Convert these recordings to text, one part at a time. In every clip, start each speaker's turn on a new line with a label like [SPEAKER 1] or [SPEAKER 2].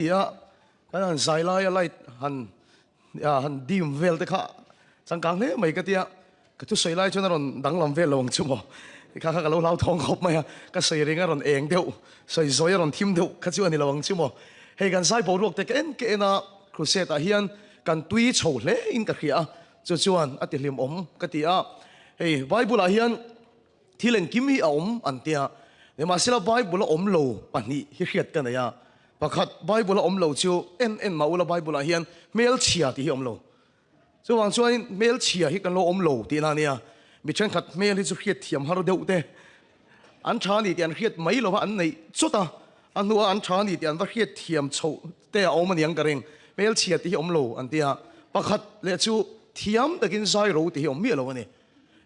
[SPEAKER 1] ya kan sai lai lai han dim vel te kha changkang le mai ka tia ka tu sai lai chona ron dang lam vel long chumo kha kha ka lo lau thong khop mai ka sai ringa ron eng deu sai zoi ron thim deu kha chu ani lawang chumo hei kan sai bo ruak te ken ke na crusade a hian kan tui chho le in ka khia chu chuan ati hlim om ka tia hei bible a hian thilen kimi a om an tia ne ma sila bible om lo pani hi khiat kan ya pakhat bible om lo chu en maula bible a hian mel chia ti hi om lo chu wang chuan mel chia hi kan lo om lo ti na nia mi chen khat mel hi chu khiat thiam har deuh te an tha ni tian khiat mai lo an nei chuta an nu an tha ni tian va khiat thiam chho te a om aniang ka reng mel chia ti hi om lo an tia pakhat le chu thiam takin zai ro ti hi om mi lo ani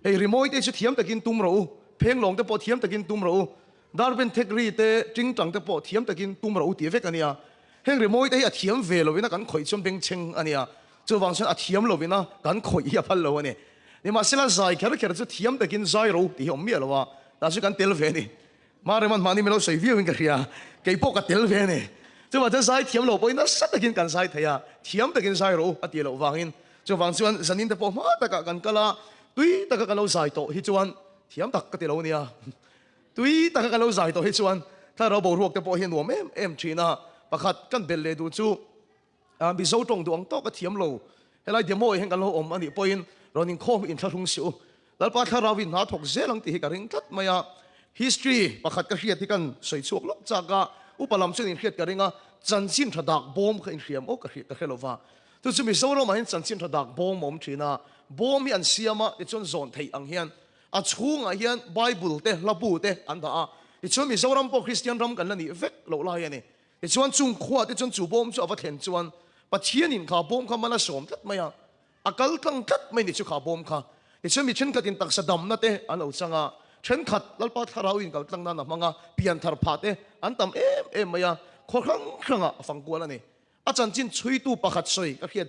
[SPEAKER 1] ei rimoi te chu thiam takin tum ro pheng long te po thiam takin tum ro darben thekri te ting tang te po thiam takin tum ro ti vek ania heng rimoi te a thiam ve lo wina kan khoi chom beng cheng ania chu wang chen a thiam lo wina kan khoi ya phal lo ani ni ma sila zai kher kher chu thiam takin zai ro ti om mi lo wa ta chu kan tel ve ni ma re man mani me lo sei viu in ka ria ke po ka tel ve ni chu wa zai thiam lo poina sat takin kan zai thaya thiam takin zai ro a ti lo wangin chu wang chuan zanin te po ma ta ka kan kala tui ta ka lo zai to hi chuan thiam tak ka ti lo nia tui ta ka lo zai to hi chuan ta ro bo ruak te po hian nuam em thina pakhat kan bel le du chu bi zo tong duang to ka thiam lo helai demo heng kan lo om ani poin ronin khom in thlung siu lal pa thara win na thok zelang ti hi ka ring tlat maya history pakhat ka hriat hi kan soi chuak lok chaka upalam chen in hriat ka ringa chanchin thadak bom kha in hriam o ka hriat ka helova tu chu mi zo ro ma hin chanchin thadak bom mom thina bom hi an siama e chon zon thei ang hian a chhunga hian bible te labu te an da a e chon mi zo ram po christian ram kan lani vek lo lai ani e chuan chung khuwa te chon chu bom chu awa thlen chuan pathian in kha bom kha mana som that maya akal tlang that mai ni chu kha bom kha e chon mi chen khatin tak sadam na te an lo changa chen khat lalpa tharau in kal tlang na na manga pian thar pha te an tam em maya khor khang khanga fang kual ani a chan chin chui tu pakhat soi ka khiat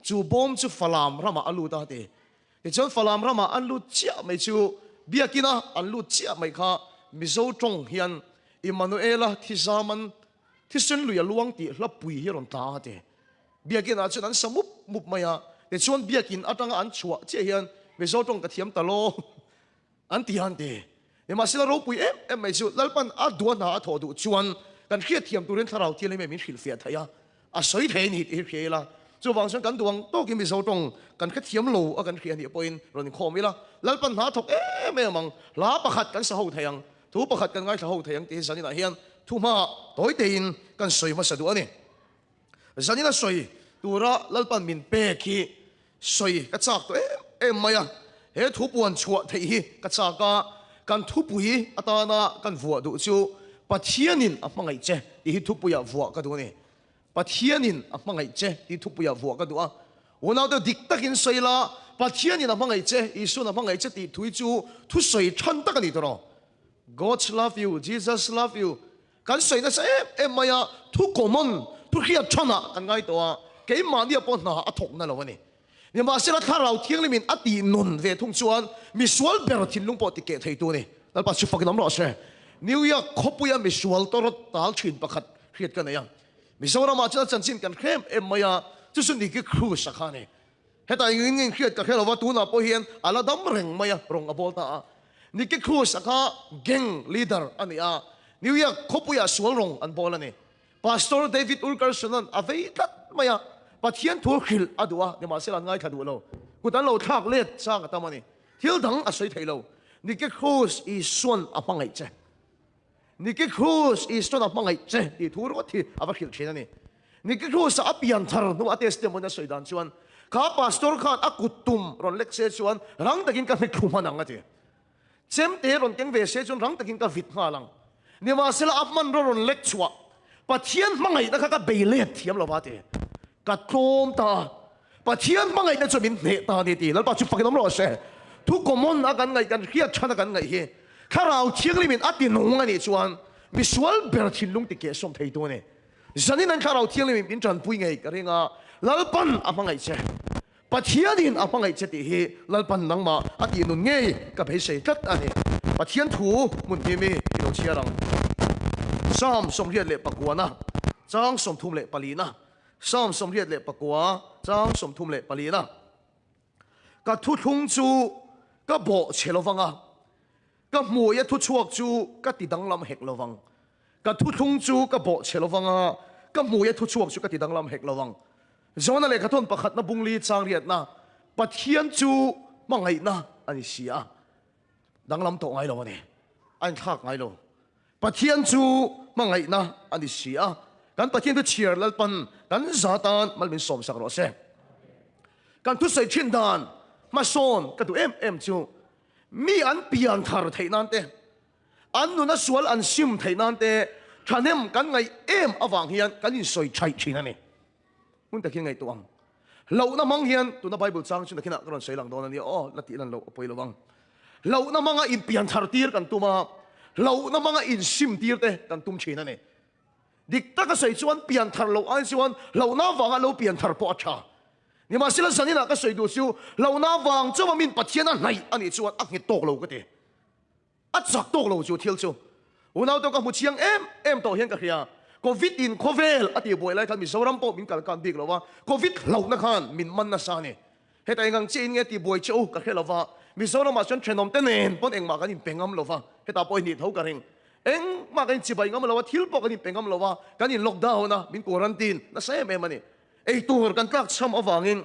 [SPEAKER 1] chu bom chu falam rama alu ta te e chon falam rama an lu chia mai chu biakina an lu chia mai kha mizo tong hian Emmanuela thizaman thisen luya luang ti hlapui hi ron ta te biakin a chuan an samup mup maya te chuan biakin atanga an chua che hian mizo tong ka thiam talo an ti han te e ma sila ro pui em mai chu lalpan a duan na a tho du chuan kan khiat thiam turin tharau ti le me min khil fia thaya a soi the ni ti khela chu wang sang kan duang to ki mizo tong kan kha thiam lo a kan khia ni point ron khomila lalpan na thok em mang la pakhat kan sa ho thayang thu pakhat kan ngai sa ho thayang ti sanina hian thuma toy tein kan soi ma sadu ani zanina soi tura lalpan min pe khi soi ka chak to em maya he thu puan chua thei hi ka chaka kan thu pui atana kan vuwa du chu pathianin a mangai che ti hi thu puya vuwa ka du ni pathianin a mangai che ti thu puya vuwa ka du a unau de dik takin soila pathianin a mangai che isu na mangai che ti thui chu thu soi than tak ani to God love you, Jesus love you. Kan soi na sa em maya thu common thu khiat thana kan ngai to a ke ma dia pon na athok na lo ni ni ma sila tharau thiang limin ati nun ve thung chuan mi sual ber thin lung po ti ke thei tu ni dal pa chu fakin am ro se New York khopuya mi sual torot tal thin pakhat khiat kan ya mi zora ma cha chan chin kan khem em maya chu sun ni ki khru sakha ni heta ngin khiat ka khelo wa tu na po hian ala dam reng maya rong abol ta ni ki khru sakha gang leader ani a New York khopuya sual rong an bol ani Pastor David Ulkersonan avei tat maya pathian thu khil adua ni ma sela ngai thadu lo kutan lo thak let sa ka tamani thil dang a soi thailo ni ke cross I son apangai che ni ke cross I son apangai che ti thu ro thi ava khil thina ni ke cross a pian thar no a testimony na soidan chuan ka pastor khan akutum ron lekse chuan rang takin ka mit khuma nang ati chem te ron keng ve se chuan rang takin ka vit nga lang ni ma sela apman ron lek chua pathian mangai na ka beilet thiam lo ba te ka trom ta pathian mangai na chumin ne ta ni ti lal pa chu pakin om lo se thu common a kan ngai kan khiat chana kan ngai hi kharau thiang limin ati nong ani chuan visual ber thin lung ti ke som thei tu ne zanin an kharau thiang limin bin tran pui ngai ka ringa lalpan a mangai che pathianin a mangai che ti hi lalpan nangma ati nun nge ka phei sei tat ani pathian thu mun ti mi ilo chiarang sam som riat le pakwana trang som thum le palina sam som riat le pakwa trang som thum le palina ka thu thung chu ka bo chelovanga ka muya thu chuak chu ka ti danglam hek lovang ka thu thung chu ka bo chelovanga ka muya thu chuak chu ka ti danglam hek lovang zona le ka thon pakhat na bungli chang riat na pathian chu mangai na ani sia danglam to ngai lo ni an thak ngai lo pathian chu mangai na ani sia kan pathian tu chiar lalpan kan zatan malmin som sak ro se kan tu sei thin dan ma son ka tu em chu mi an pian thar theinan te an nu na sual an sim theinan te thanem kan ngai em awang hian kan in soi chai thina ni mun ta kin ngai tuang lo na mang hian tu na bible chang chu na kina ron sei lang don ani o lati lan lo poi lo wang lo na manga in pian thar tir kan tuma lo na manga in sim tir te kan tum thina ni dik ta ka sei chuan pian thar lo an chuan lo na wanga lo pian thar po acha ni ma sila sanina ka sei du chu lo na wang chu min pathian a nai ani chuan a ngi tok lo ka te a chak tok lo chu thil chu unau to ka mu chiang em to hian ka hria covid in khovel ati boi lai khan mi zoram po min kal kan big lowa covid lo na khan min man na sa ni hetai ngang chin nge ti boi chu ka khelawa mi zoram ma chon thenom te nen pon eng ma kan in pengam lowa heta poi ni thau ka ring eng ma kan chi bai ngam lowa thil po kan in pengam lowa kan in lockdown na min quarantine na sa em ani ei tur kan tlak cham awangin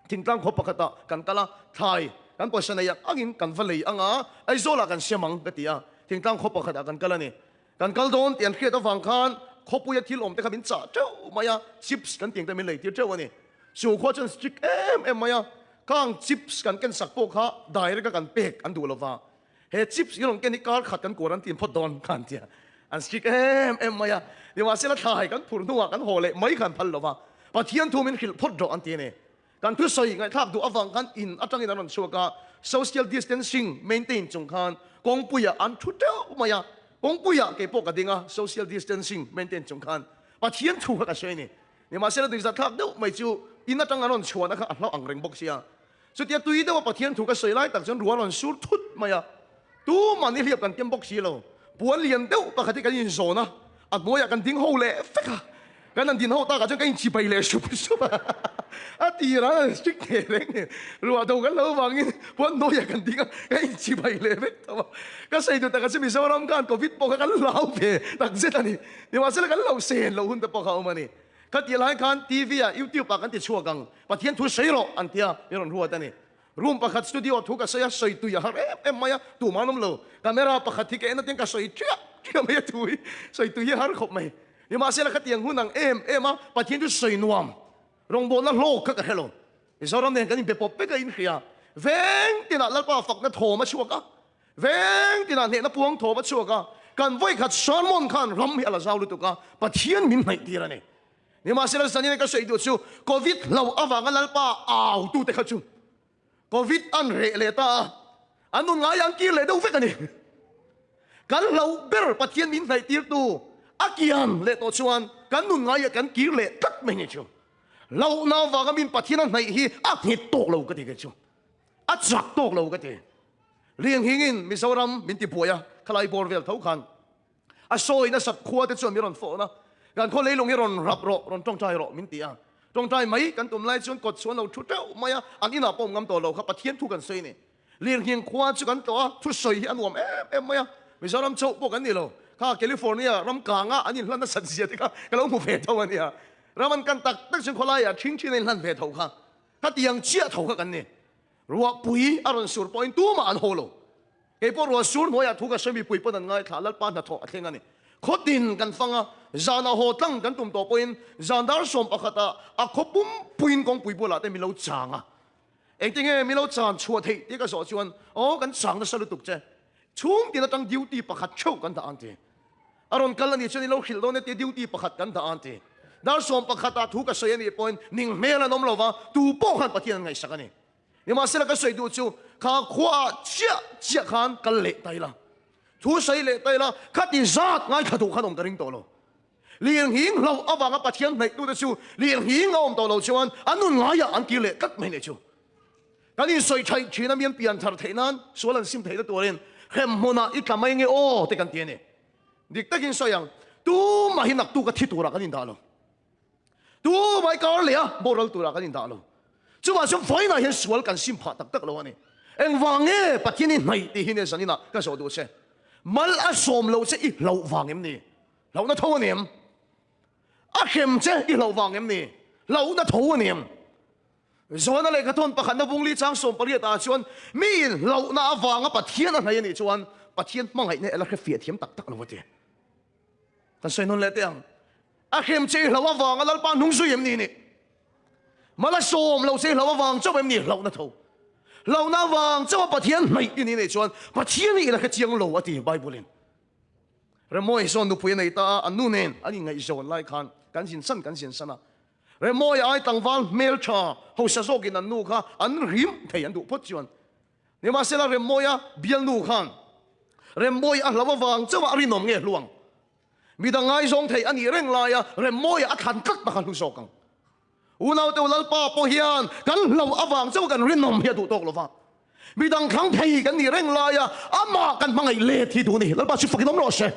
[SPEAKER 1] thingtlang kho pakata kan kala thai kan poisa na yak angin kan valei anga ai zola kan siamang katia thingtlang kho pakata kan kala ni kan kal don tian khiat awang khan khopuya thil om te khamin cha chau maya chips kan ting ta min lei tir chau ani su kho chen stick em maya kang chips kan ken sak po kha direct kan pek an du lova he chips yong ken ni kar khat kan quarantine phot don kan tia an stick em maya ni wa sela thai kan phur nuwa kan hole mai kan phal lova pathian thu min khil phot do an ti ne kan thu soi ngai thak du awang kan in atang in an suaka social distancing maintain chung khan kong puya an thu teu maya kong puya ke po ka dinga social distancing maintain chung khan pathian thu ka sei ni ma sela du za thak do mai chu in atang anon chuan ka hlo ang reng bok sia so tia tui do pathian thu ka sei lai tak chen ruan on sur thut maya tu mani liap kan kem bok si lo puan lian deu pakhati kan in zona at moya kan ding ho le feka kan an din ho ta ka chen kan chi pai le sup ati ra stick ke reng ruwa do kan lo wangin puan no ya kan ding kan chi pai le ve ta ka sei do ta ka mi zoram kan covid po ka kan lau pe tak zetani ni wa sel kan lau sen lo hun ta po ka umani ka ti lai kan tv ya youtube pa kan ti chuagang pathian thu sei ro an tia ron ruwa ta ni room pakhat studio thu ka saya soi tu ya har em maya tu manom lo camera pakhat thi ke na teng ka soi tia maya tu soi tu ya har khop mai ni ma sel ka tiang hunang em a pathian tu soi nuam rong bo na lo ka hello isoram nen kan in pe pop pe ka in khia veng tina lal pa fak na tho ma chuaka veng tina ne na puang tho ma chuaka kan voi khat salmon khan ram hi ala zaulu tu ka pathian min mai tira ne ni ma sel sanine ka soi du chu covid lo awanga lal pa au tu te khachu covid an re le ta anun nga yang ki le do fe kan ni kan lo ber pathian min mai tir tu akian le to chuan kan nun nga ya kan ki le tak me ni chu lo na wa ga min pathian nei hi a ni tok lo ka ti ke chu a chak tok lo ka ti riang hingin mizoram min ti boya khalai borvel thau khan a soi na sat khua te chu mi ron fo na kan kho leilong hi ron rap ro ron tong chai ro min ti a tong chai mai kan tum lai chuan kot chuan lo thu teu maya an ina pom ngam to lo kha pathian thu kan sei ni riang hing khua chu kan to thu soi an wam em maya mizoram chau po kan ni lo kha california ram ka nga anin hlan na san sia te ka lo mu fe thau ani a raman kan tak tak chung kholai a thing thin in hlan ve thau kha ka tiang chia thau kha kan ni ruwa pui aron sur point tu ma an holo ke po ruwa sur noya thu ka semi pui pon an ngai thalal pa na tho atheng ani khotin kan fanga zana ho tlang kan tum to point zandar som pakhata a khopum puin kong pui bola te mi lo changa engtinge mi lo chan chua thei ti ka so chuan o kan chang na salu tuk che chung ti na tang duty pakhat chau kan ta anti aron kalani chani lo khil do ne ti duty pakhat kan ta anti dar som pakhata thu ka soyani point ning mela nom lova tu po khan pathian ngai sakani ni ma sela ka soi du chu kha khwa chia khan kal le taila thu sei le taila khati zat ngai khatu khanom ka ring to lo liang hing lo awanga pathian nei tu chu liang hing om to lo chuan anun nga ya an ki le kat mai ne chu kani soi chai china mian pian thar theinan solan sim theida toren hem hona i tlamai nge o te kan tiene dik takin soyang tu mà hin nặc tu cái thiết tu ra cái nhìn ta lo tu mai cao lẽ moral tu ra cái nhìn ta lo chú mà chúng phải là hiện sual cần sim phạt tắc tắc lo anh em vàng nghe bắt thiên này thì hiện sản na cái số đồ xe mal a som lo sẽ ít lâu vàng em nè lâu nó thâu anh em a khem sẽ ít lâu vàng em nè lâu nó thâu anh em rồi nó lại cái thôn bạc nó vung li trang som bali ta chuan mi lâu nó vàng á bắt thiên này nè chuan bắt thiên mang ngày này là cái phiệt hiểm tắc tắc lo vậy cái số nó lại tiếng a khem sẽ lâu vàng á là ban nung suy em nè mà là som lâu sẽ lâu vàng cho em nè lâu nó thâu lâu na vàng cho bắt thiên này đi này chuan bắt thiên này là cái chiang lâu ở thì Bible rồi mỗi son du pui này ta anh nu nên anh ngay zon lại khan cảnh xin sanh à rồi mỗi ai tăng van mail cha hậu sa so kin anh nu kha anh rim thầy anh du phật chuan nhưng mà sẽ là rồi mỗi à bial nu khan rồi mỗi à lâu vàng cho anh nom nghe luang mi đang ngay zong thầy anh reng lại à rồi mỗi à khan cắt mà khan lu so kang unau teu lalpa po hian kan lo awang chau kan rinom hi du tok lova mi dang khang thei kan ni reng la ya ama kan mangai le thi du ni lalpa chu fakinom ro se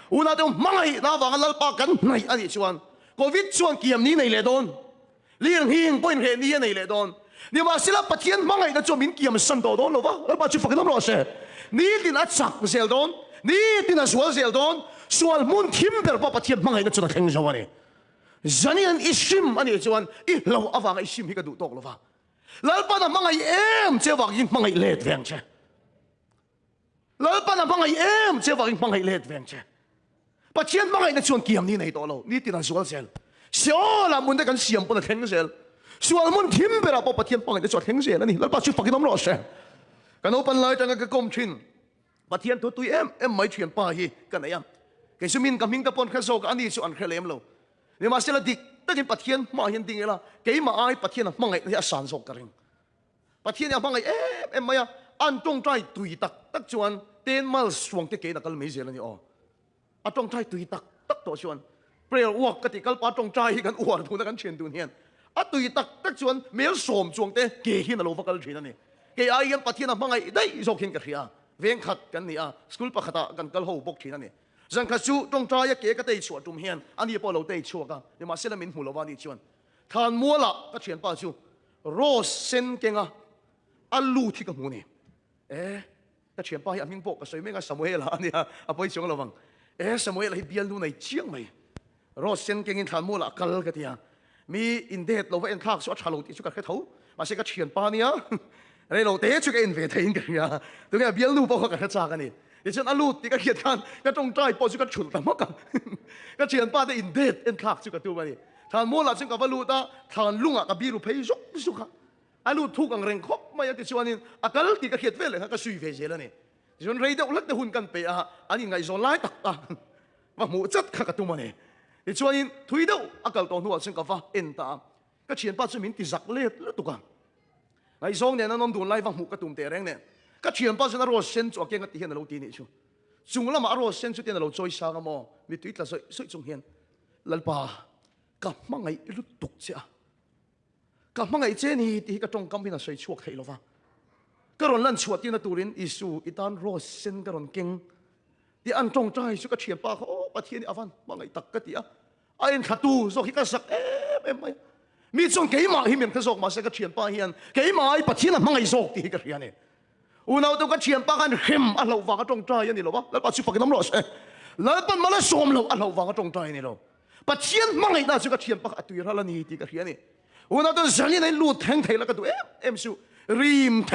[SPEAKER 1] unau teu mangai na wang lalpa kan nai ani chuan covid chuan kiam ni nei le don liang hing point he ni nei le don ni ma sila pathian mangai na chu min kiam san do don lova lalpa chu fakinom ro se ni tin a chak sel don ni tin a sual sel don sual mun thim ber pa pathian mangai na chu na theng zawani zanian isim ani chuan I lo awang isim hi ka du tok lova lalpa na mangai em che wang yin mangai let veng che lalpa na mangai em che wang yin mangai let veng che pathian mangai na chuan kiam ni nei to lo ni tin an sual sel sio la mun de kan siam pon theng sel sual mun thim bera pa pathian mangai na chuan theng sel ani lalpa chu fakinom ro se kan open lai tang ka kom thin pathian tu em mai thian pa hi kan ayam ke sumin kaming ka pon kha so ka ani chu an khelem lo nhưng mà sẽ là đi tất nhiên Pathian mà hiện tình là cái mà ai Pathian là mang ngày thì sản xuất cái rừng Pathian là mang ngày em mày ăn trong trái tùy tắc tắc chuan tên mal xuống cái là cái mấy giờ là nhỉ ăn trong trái tùy tắc tắc tổ chuan bây giờ uổng cái cái bắt trong trái cái uổng thu nó cái chuyện tụi hiền tùy tắc tắc chuan mấy sòm xuống cái hiền là lâu cái chuyện này cái ai hiện Pathian là mang ngày đấy rồi hiền cái gì ven khát cái này school pa khata cái hậu bốc chuyện này rằng các chú trong trai cái tây chùa trùm hiền anh đi bỏ lâu tây chùa cả nhưng mà sẽ là mình hù lâu vào đi chuan than mua là các chuyện bao chú rose sen kinh alu thì cái mù này các chuyện bao anh mình bộ cái sợi mấy cái Samuel là anh đi bây giờ lâu vâng Samuel là biên lu này chiang mày rose sen kinh than mua là cal cái gì mi in dead lâu vậy anh khác số trả lâu thì chú cái thấu mà sẽ các chuyện bao nhiêu đây lâu tế chú cái in về thấy cái gì tôi nghe biên lu bao cái cha cái này để cho anh lút thì cái hiện tượng cái trong trái bao nhiêu cái chuột tầm mắc cái chuyện ba để in dead in khác chứ cái tu vậy thằng mua là chúng ta phải lút ta thằng lung cái biru phải rút rút khác anh lút thu cái rèn khóc mà cái chuyện này cái thì cái hiện về là cái suy về gì là này cho nên đây đâu lắc được hun căn bể anh ngày rồi lái tắc và mua chất cái tu mà này để cho nên thui đâu cái tàu nuôi chúng ta phải in ta cái chuyện ba chúng mình thì giặc lết tu cả ngày rồi này nó nằm đun lại và mua cái tôm tè rèn này cái chuyện bao giờ nó rồi sen cho cái hiện là lâu tin chứ chúng là mà rồi sen cho tiền là lâu trôi xa cái mò vì tuyệt là sợi trung hiện lần ba cả mang ngày lúc tục chứ cả mang ngày trên thì cái trong cam là sợi chuột thấy lo va cái rồi lần chuột tiền là tu rin isu itan rồi sen cái rồi kinh thì ăn trong trái cho cái chuyện ba họ bắt thiên đi avan mang ngày tắc cái gì anh khát tu rồi cái sắc em mày mi trong cái mà hiểm cái rồi mà sẽ cái chuyện ba hiện cái mà ai bắt thiên là mang ngày rồi thì cái gì này unau tu cái chuyện ba cái him ăn lẩu vàng ở trong trái này lo baแล้วปัจจุบันน้ำร้อนแล้วปัจมาแล้วสมเราăn lẩu vàng ở trong trái này loปัจเจียนมั่งไงน่าจะcái chuyện baตุยเรานี่ที่cái chuyện này unau tuฉันนี่ลู่แทงไทยแล้วก็ตัวเอ็มชูริมไท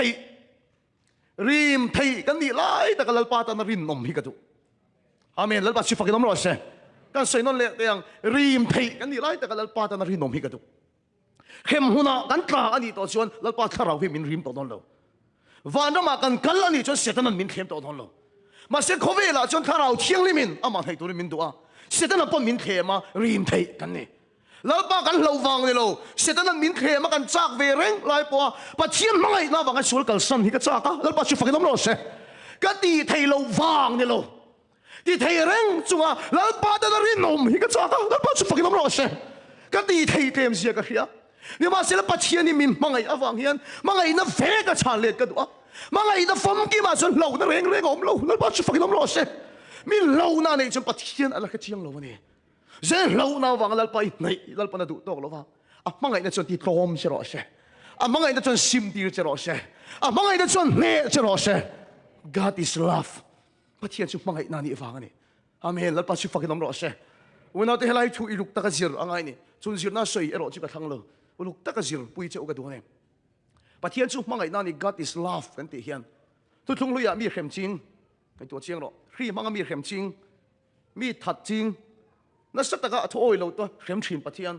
[SPEAKER 1] ยกันนี่ไล่แต่ก็แล้วป้าตอนริมนมฮิกันตัวอาเมนแล้วปัจจุบันน้ำร้อนกันใส่นั่นแหละแต่ยังริมไทยกันนี่ไล่แต่ก็แล้วป้าตอนริมนมฮิกันตัวเข้มหัวหน้ากันกล้าอันนี้ตัวชวนแล้วป้าข้าเราเพื่อมินริมตัวนั่นแล้ววันนั้นมากันกันแล้วนี่จนเสร็จนั้นมินเข้มตัวทนโลมาเสร็จเขาเวลาจนข้าเราเที่ยงลิมินอามาให้ตัวลิมินตัวเสร็จนั้นปนมินเข้มมาริมเทกันนี่แล้วป้ากันเราฟังนี่โลเสร็จนั้นมินเข้มมากันจากเวรงลายปัวปัจเจียนไม่น่าฟังกันสุรกัลสันที่ก็จากกันแล้วปัจจุบันน้ำร้อนเสก็ตีเทเราฟังนี่โลตีเทเร่งจังแล้วป้าตอนรินมที่ก็จากกันแล้วปัจจุบันน้ำร้อนเสก็ตีเทเต็มเสียกันเฮียนี่มาเสร็จแล้วปัจเจียนนี่มินมังไงอาฟังเฮียนมังไงน่าเฟกกับชาเลตกันตัวมังไงน่าฟอมกี่มาจนเหล่านั่นเร่งอมเหล่าแล้วปัจจุบันน้ำร้อนเส mi lâu na này chúng bắt thiên là cái chiang lâu này dễ lâu na vàng lalpai này lalpa na đủ to lâu va mang ngày na chọn ti tom sẽ rõ sẽ mang ngày na chọn sim ti sẽ rõ sẽ mang ngày na chọn nè sẽ rõ sẽ God is love bắt thiên chúng mang ngày na ni vàng này amen lalpa chụp phật nom rõ sẽวันนั้นที่เราช่วยลูกตะกันจิรอะไรนี่จนจิรน่าสวยเราจะกระทั่งเลยลูกตะกันจิรปุยเจ้ากันตัวเนี่ยปะเทียนชุบมังไงนั่นนี่ God is love กันตีเฮียนทุกทุ่งลุยมีเข็มจริงไอตัวเชียงหรอขี้มังมีเข็มจริงมีถัดจริงนั่นสัตว์ก็ทั่วโลกตัวเข็มชินปะเทียน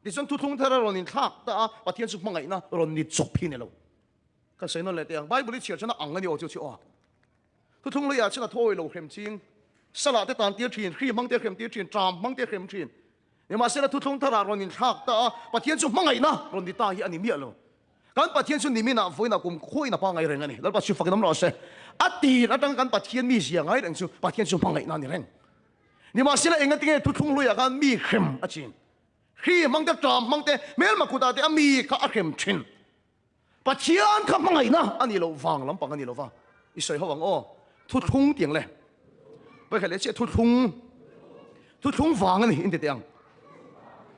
[SPEAKER 1] ดิฉันทุกทุ่งเธอเรานินทักแต่ปะเทียนชุบมังไงนะเรานิจบพินเราก็เสียนั่นแหละเดียงไบเบิลเชื่อฉันอังกันอยู่จู่ๆทุกทุ่งลุยฉันทั่วโลกเข็มจริงสละแต่ตอนเตี้ยชินขี้มังเตี้ยเข็มเตี้ยชินจามมังเตี้ยเข็มชินเนี่ยมาเสร็จทุกทุ่งเธอเรานินทักแต่ปะเทียนชุบมังไงนะเรานิตาฮีอันนี้มีอะไรกันปะเทียนชุนนี่มีน่ะฟุ้ยน่ะกุมคุยน่ะปังไงเรื่องนี้แล้วปะชุฟักน้ำร้อนเสอตีนั่นตั้งกันปะเทียนมีเสียงไงเรื่องชุปะเทียนชุปังไงนั่นนี่เรื่องนี่มาเสร็จเองก็ติ้งทุกทุ่งลุยกันมีเข็มอ่ะชินขี้มังเตี้ยจามมังเตี้ยเมื่อมาคุตาเตี้ยมีข้าเข็มชินปะเทียนข้ามังไงนะอันนี้เราฟังลำปังอันนี้เราฟังอีสวยเขาวังอ๋อทุกทุ่งเตียงเลยไปแค่เลี้ยทุกทุ่งฟังอันนี้อินเดียง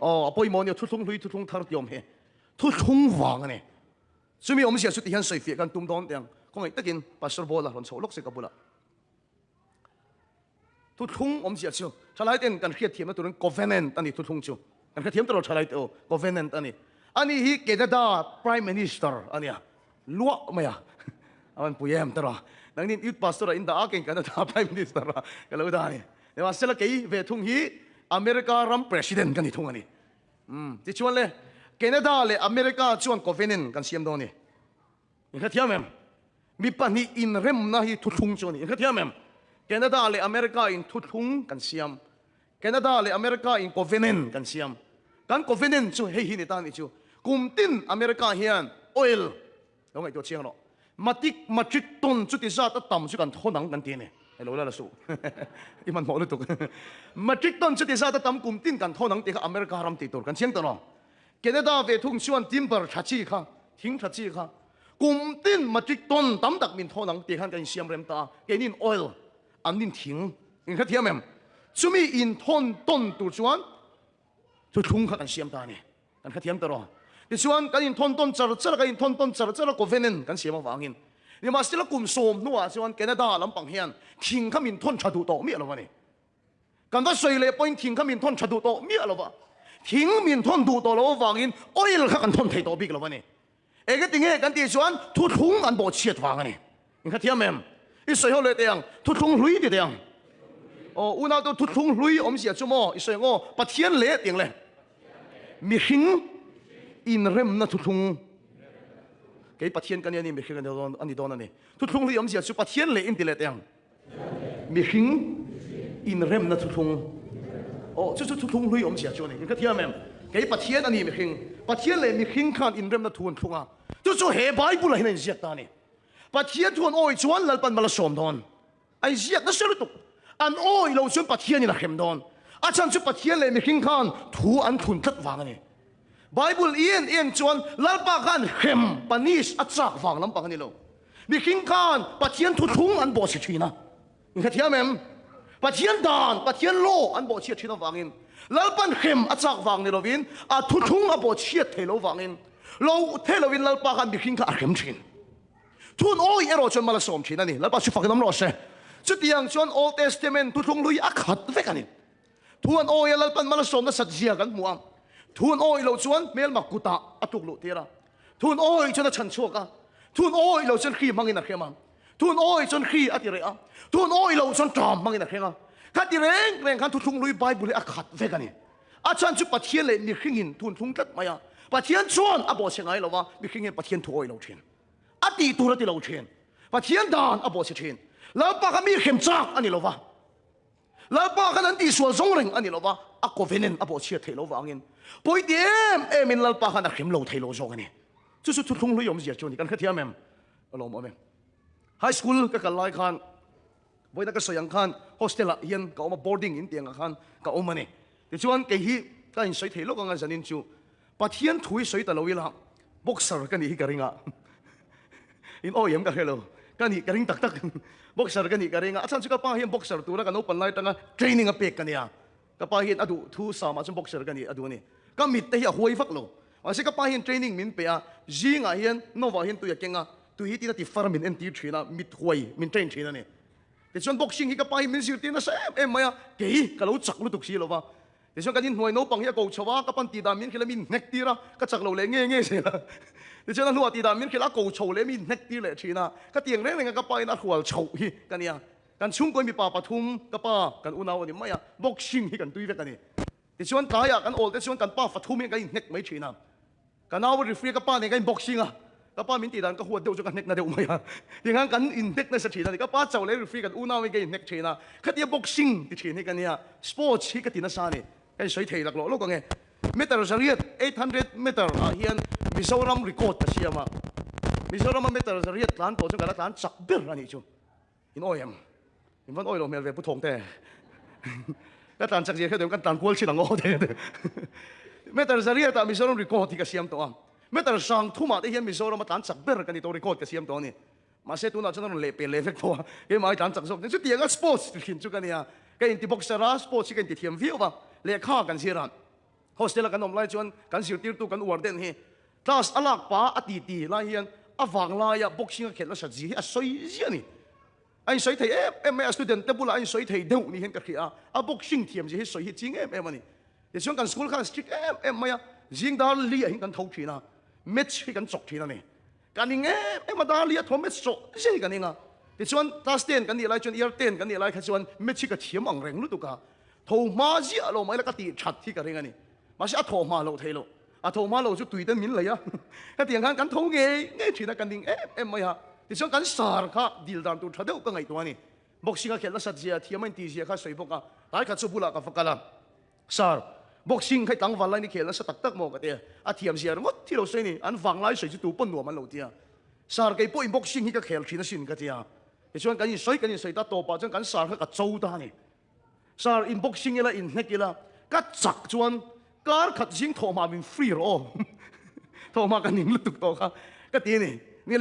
[SPEAKER 1] อ๋อปอยมอนี่ทุกทุ่งลุยทุกทุ่งทาร์ตยอมเฮทุกทุ่งฟังอันนี้ซึ่งมีอมเสียสุดที่เห็นสวยเฟียกันตุ้มตอนเตียงคงไอ้ตะกินปัสสาวะละหล่นโฉลกเสกบุละทุกทุ่งอมเสียชิวชาลายเต็นกันเครียดเทียมแล้วตัวนั้น government อันนี้ทุกทุ่งชิวกันเครียดเทียมตลอดชาลายเต็น government อันนี้ฮีเกณฑ์ดา prime minister อันนี้ลัวไม่อะมันปุยแอมตลอดดังนี้ยุทธปัสสาวะอินดาเก่งกันดา prime minister กันแล้วได้เนี่ยว่าเสร็จแล้วกี่เวทุ่งฮีอเมริการัม president กันที่ทุ่งอันนี้ที่ชวนเลยแคนาดาเลยอเมริกาชวน government กันเสียมโดนนี่ยังแค่เทียมเองมีปัญหาอินเรมนะฮีทุกทุ่งชวนนี่ยังแค่เทียมเองแคนาดาเลยอเมริกาอินทุกทุ่งกันเสียมแคนาดาเลยอเมริกาอิน government กันเสียมกัน government ชวนเฮียนี่ตานี่ชูกุมตินอเมริกาเฮียน oil แล้วไงตัวเชียงหรอมาจิกต้นจุดที่ซาตัดต่ำชุกันทนหนังกันตีเนี่ยไอ้รู้แล้วล่ะสู้อีมันหมดเลยตุกมาจิกต้นจุดที่ซาตัดต่ำกุมตินกันทนหนังตีกับอเมริการัมตีตัวกันเชียงตลอดแคนาดาเวทุ่งชวนทิมเบอร์ชัดชีค่ะทิ้งชัดชีค่ะกุมตินมาจิกต้นตั้มตักมินทอนังตีขันกันเสียมเรมตาแกนินออยล์อันนินทิ้งอินขัดเทียมเอ็มชุมีอินทอนต้นตัวชวนทุกทุ่งขัดกันเสียมตาเนี่ยกันขัดเทียมตลอดที่ชวนกันอินทอนต้นจัดกันอินทอนต้นจัดก็เวนินกันเสียมวางอินนี่มาสิละกุมโสมนัวชวนแคนาดาลำปังเฮียนทิ้งขมินทอนชัดดูโตมีอะไรวะเนี่ยกันว่าสวยเลยพออินทิ้งขมินทอนชัดดูโตมีอะไรวะทิ้งมินทอนดูโตแล้ววางอินออยล์ขัดกันทอนไทยโตบิ๊กแล้ววะเนี่ยเอกติงเอกันที่ชวนทุกทุ่งอันบ่เชียดวางอันนี้นี่ขัดเทียมเอ็มอีสวยเขาเลยเตียงทุกทุ่งลุยเตียงโอ้อุณาตัวทุกทุ่งลุยอมเสียชั่วโมงอีสวยงอปะเทียนเละเตียงเลยมีหิงอินเรมนะทุกทุ่งเกี่ยปะเทียนกันเนี่ยนี่มีหิงกันเดียวอันนี้โดนอันนี้ทุกทุ่งลุยอมเสียชั่วปะเทียนเละอินติเละเตียงมีหิงอินเรมนะทุกทุ่งโอ้ชุดทุกทุ่งลุยอมเสียชั่วนี่นี่ขัดเทียมเอ็มเกี่ยปะเทียนอันนี้มีหิงปะเทียนเละมีหิงขันอินเรมนะทุนทุ่งอ่ะจู่ๆเฮบายบุเลยนั่นเสียตานี่ปะเทียนทวนโอ้ยชวนลัลปันมาละสมดอนไอ้เสียนั่นเสียลุตุอันโอ้ยเราชวนปะเทียนนี่ละเข็มดอนอาจารย์ชวนปะเทียนเลยมีหิงขันทูอันทุนทัดวางนี่ไบเบิลเอียนชวนลัลปะกันเข็มปานิสอัจฉริวางลำปังนี่เรามีหิงขันปะเทียนทุทุ่งอันบ่เสียทีนะนี่ขัดเทียมเอ็มปะเทียนดานปะเทียนโลอันบ่เสียทีนะวางอินลัลปันเข็มอัจฉริวางนี่เราวินอาทุทุ่งอันบ่เสียเทโลวางอินเราเทโลวินลัลปะกันมีหิงขันเข็มชินทุนโอ้ยเอโรชนมาละสมชินนี่แล้วปัจจุบันน้ำร้อนเสจุดยังชวน Old Testament ทุนลุยอักขัดเวกันนี่ทุนโอ้ยแล้วปันมาละสมนั่นสัจจีกันมัวทุนโอ้ยเราชวนเมลมักกุตาอตุกลุเทระทุนโอ้ยชนฉันชั่วกันทุนโอ้ยเราชนขี้มังอินักเข้ามาทุนโอ้ยชนขี้อติเระทุนโอ้ยเราชนจามมังอินักเข้ามาขัดที่เร่งขันทุนลุยไบเบิลอักขัดเวกันนี่อาจารย์จุดปัจเจียนเลยมีขิงอินทุนทุงตัดมา呀ปัจเจียนชวนอาบอกเชียงไงเราว่ามีขิงอินปัจเจียนทุโอ้ยเราเชียนอดีตัวเราที่เราเชียนปะเทียนดานอบ่เชียนแล้วปะก็มีเข็มจักอันนี้เราว่าแล้วปะก็นั้นที่ส่วนสงเริงอันนี้เราว่าอักโกเวนินอบ่เชียเทเราว่างินปอยเดียมมินแล้วปะก็นักเข็มเราเทเราจงอันนี้จุดทุ่งลุยอมเสียจนี่กันแค่เทียมเอ็มเราบอกเอ็มไฮสคูลก็กันไล่ขันไว้นักสยังขันโฮสเทลเฮียนก็เอามาบอร์ดิ้งอินเตียงขันก็เอามาเนี่ยแต่ชวนเกี่ยก็อินสวยเทเราก็งั้นจะนินจูปะเทียนถุยสวยแต่เราวิลาบ็อกเซอร์กันนี่กันริงอ่ะอินโอ้ยมกันเหรอ kan hi karing tak boxer kan hi karing a chan chu ka pa hian boxer tu ra kan open lai tanga training a pek kan ya ka pa hian adu thu sama chu boxer kan hi adu ni ka mit te hi huai fak lo ase ka pa hian training min pe a jinga hian nova hian tu ya kenga tu hi tina ti farmin en ti thina mit huai min train thina ni te chon boxing hi ka pa hi min sir tina sa em maya ke hi ka lo chak lu tuk si lo wa te chon kan hin huai no pang hi ko chawa ka pan ti da min khila min nek tira ka chak lo le nge se la te chon lu ti da min khila ko chou le min nek ti le thina ka tiang reng ka pa ina khwal chou hi kan ya kan chung ko mi pa pathum ka pa kan unaw ni maya boxing hi kan tui ve kan ni te chon ta ya kan ol te chon kan pa pathum hi kan nek mai thina kan aw referee ka pa ne kan boxing a ka pa min ti dan ka huat deu chu kan nek na deu mai a tingang kan in nek na sa thina ka pa chau le referee kan unaw hi kan nek thina khatia boxing ti thina kan ya sports hi ka tina sa ni kan soi thei lak lo ko nge meter zariat 800 meter a hian Mizoram record ta siama Mizoram meter zariat tlan po chu kan tlan chak ber ani chu in oem in van oilo mel ve pu thong te ka tlan chak je khe kan tlan kwal chi lang o te meter zariat ta Mizoram record ti ka siam to am meter sang thuma te hian Mizoram tlan chak ber kan ni to record ka siam to ni ma se tu na chu le pe le vek to ke mai tlan chak sok chu tianga sports thin chu kan ya ka in ti boxera sports kan ti thiam viu ba le kha kan siran hostel kan om lai chuan kan sir tir tu kan war den hi class alak pa ati la hian awang la ya boxing a khel la sa ji a soi ji ani ai soi thei em student te bula ai soi thei deu ni hen ka khia a boxing thiam ji hi soi hi ching em ani ye chuan kan school khan strict em maya jing dal li hin kan thau thina match hi kan chok thina ni kan ning em da li a thom match so ji kan ninga ye chuan class 10 kan ni lai chuan year 10 kan ni lai kha chuan match ka thiam ang reng lu tu ka tho ma ji a lo mai la ka ti that thi ka ringa ni ma se a tho ma lo thei lo a tho ma lo chu tui ten min lai a ka tiang kan tho nge thina kan ding em mai ha ti chuan kan sar kha dil dan tu thadeu ka ngai to ani boxing a khel la sat zia thiamai ti zia kha soi boka ai kha chu bula ka fakala sar boxing khai tang walai ni khel la sa tak tak mo ka te a thiam zia ngot thi lo sei ni an wang lai soi chu tu pon no man lo tia sar kai po in boxing hi ka khel thina sin ka tia ti chuan kan in soi ta to pa chuan kan sar kha ka chou ta ni sar in boxing ila in hekila ka chak chuan kar khat jing tho ma min free ro tho ma kan ning lutuk to kha ka ti ni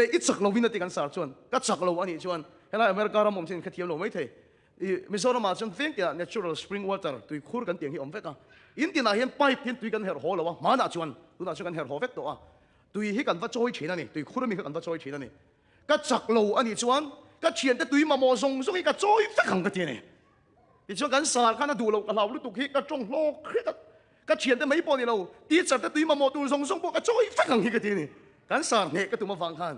[SPEAKER 1] le it chak lo win ati kan sar chuan ka chak lo ani chuan hela America ram om sin khathiam lo mai the Mizoram ma chuan think ya natural spring water tui khur kan tiang hi om veka in tin a hian pipe hin tui kan her ho lo wa ma na chuan tu na chu kan her ho vek to a tui hi kan va choi thina ni tui khur mi kan va choi thina ni ka chak lo ani chuan ka thian te tui ma mo song song hi ka choi vek hang ka ti ni ti chuan kan sar khan a du lo ka lau lu tuk hi ka chong lo khri ka thian te mai po ni lo ti char te tui ma mo tu song song po ka choi vek hang hi ka ti ni kan sar ne ka tu ma wang khan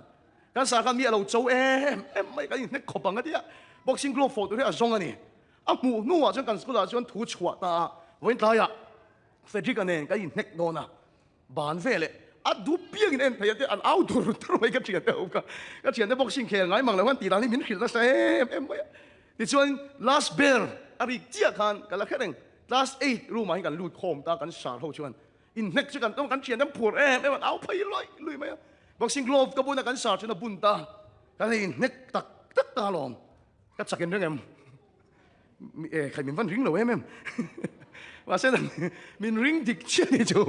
[SPEAKER 1] kan sar khan mi lo chou em mai ka nek khop ang atia boxing glove for tu he a zong ani a mu nu wa chuan kan school a chuan thu chhuat ta voin ta ya fedrik ane ka in nek no na ban vele a du piang in en thai te an outdoor tur mai ka thian te ka thian te boxing khel ngai mang lawan ti la ni min khil na sa em mai ti chuan last bear ari chia khan ka la khereng last 8 room mai kan lut khom ta kan sar ho chuan in nek chu kan kan thian te phur em au phai loi lui mai boxing glove ka buna kan sar chuna bun ta ka in nek tak tak ta lom ka chakin reng em khai min van ring lo em wa se min ring dik chi ni chu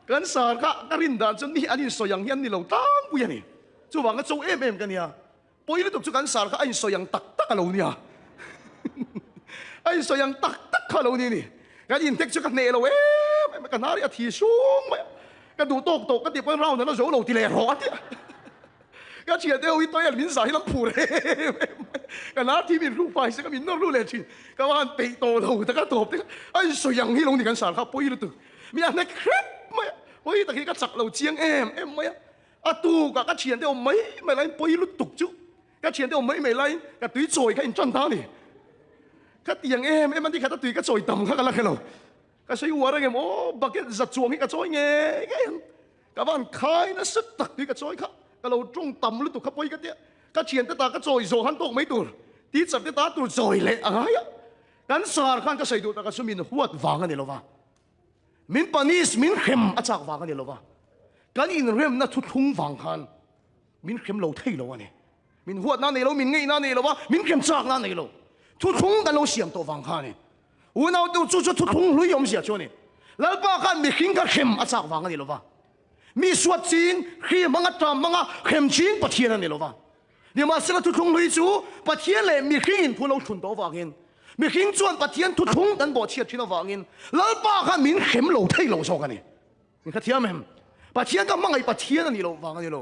[SPEAKER 1] kan sar ka rin dan chun ni anin soyang hian ni lo tang pu yani chu wang ka chu em kan ya poi lu tuk chu kan sar ka ai soyang tak tak lo ni a ai soyang tak tak ka lo ni kan in tek chu ka ne lo em ka nari a thi sung ma ka du tok tok ka ti pon round na zo lo ti le ro ti ka chia te oi toi min sa hi lam phu le ka na ti min ru pai se ka min no lu le chi ka wan pe to lo ta ka top te ai soyang hi lo ni kan sar ka poi lu tuk mi an nek krep ma poi ta ki ka chak lo chiang em ma a tu ka chian te o mai mai lai poi lu tuk chu ka chian te o mai mai lai ka tui choi ka in chan ta ni ka tiang em an ti ka ta tui ka choi tam ka la khelo ka sei wa reng em o bucket za chuang hi ka choi nge ka van khai na sut tak tui ka choi kha ka lo trung tam lu tuk ka poi ka te ka chian te ta ka choi zo han tok mai tur ti chap te ta tur choi le ai kan sar khan ka sei du ta ka sumin huat wang ani lo wa min panis min khem achak wang ani lo wa kan in rem na thu thung wang khan min khem lo thei lo ani min huat na nei lo min ngei na nei lo wa min khem chak na nei lo thu thung kan lo siam to wang khan ni u nau tu chu thu thung lu yom sia choni lal pa khan mi khing ka khem achak wang ani lo wa mi suat chin khi manga tam manga khem chin pathian ani lo wa นี่มาเสนอทุกทงลุยจูปะเทียนเลยมีขิงผู้เราชุนตัววางินมีขิงจวนปะเทียนทุกทงกันบ่เชียดชินวางินแล้วป้าข้ามินเข็มโลไทยโลโซกันนี่นี่ข้าเทียมเห็นปะเทียนก็มั่งไอปะเทียนนี่โลวางันนี่โล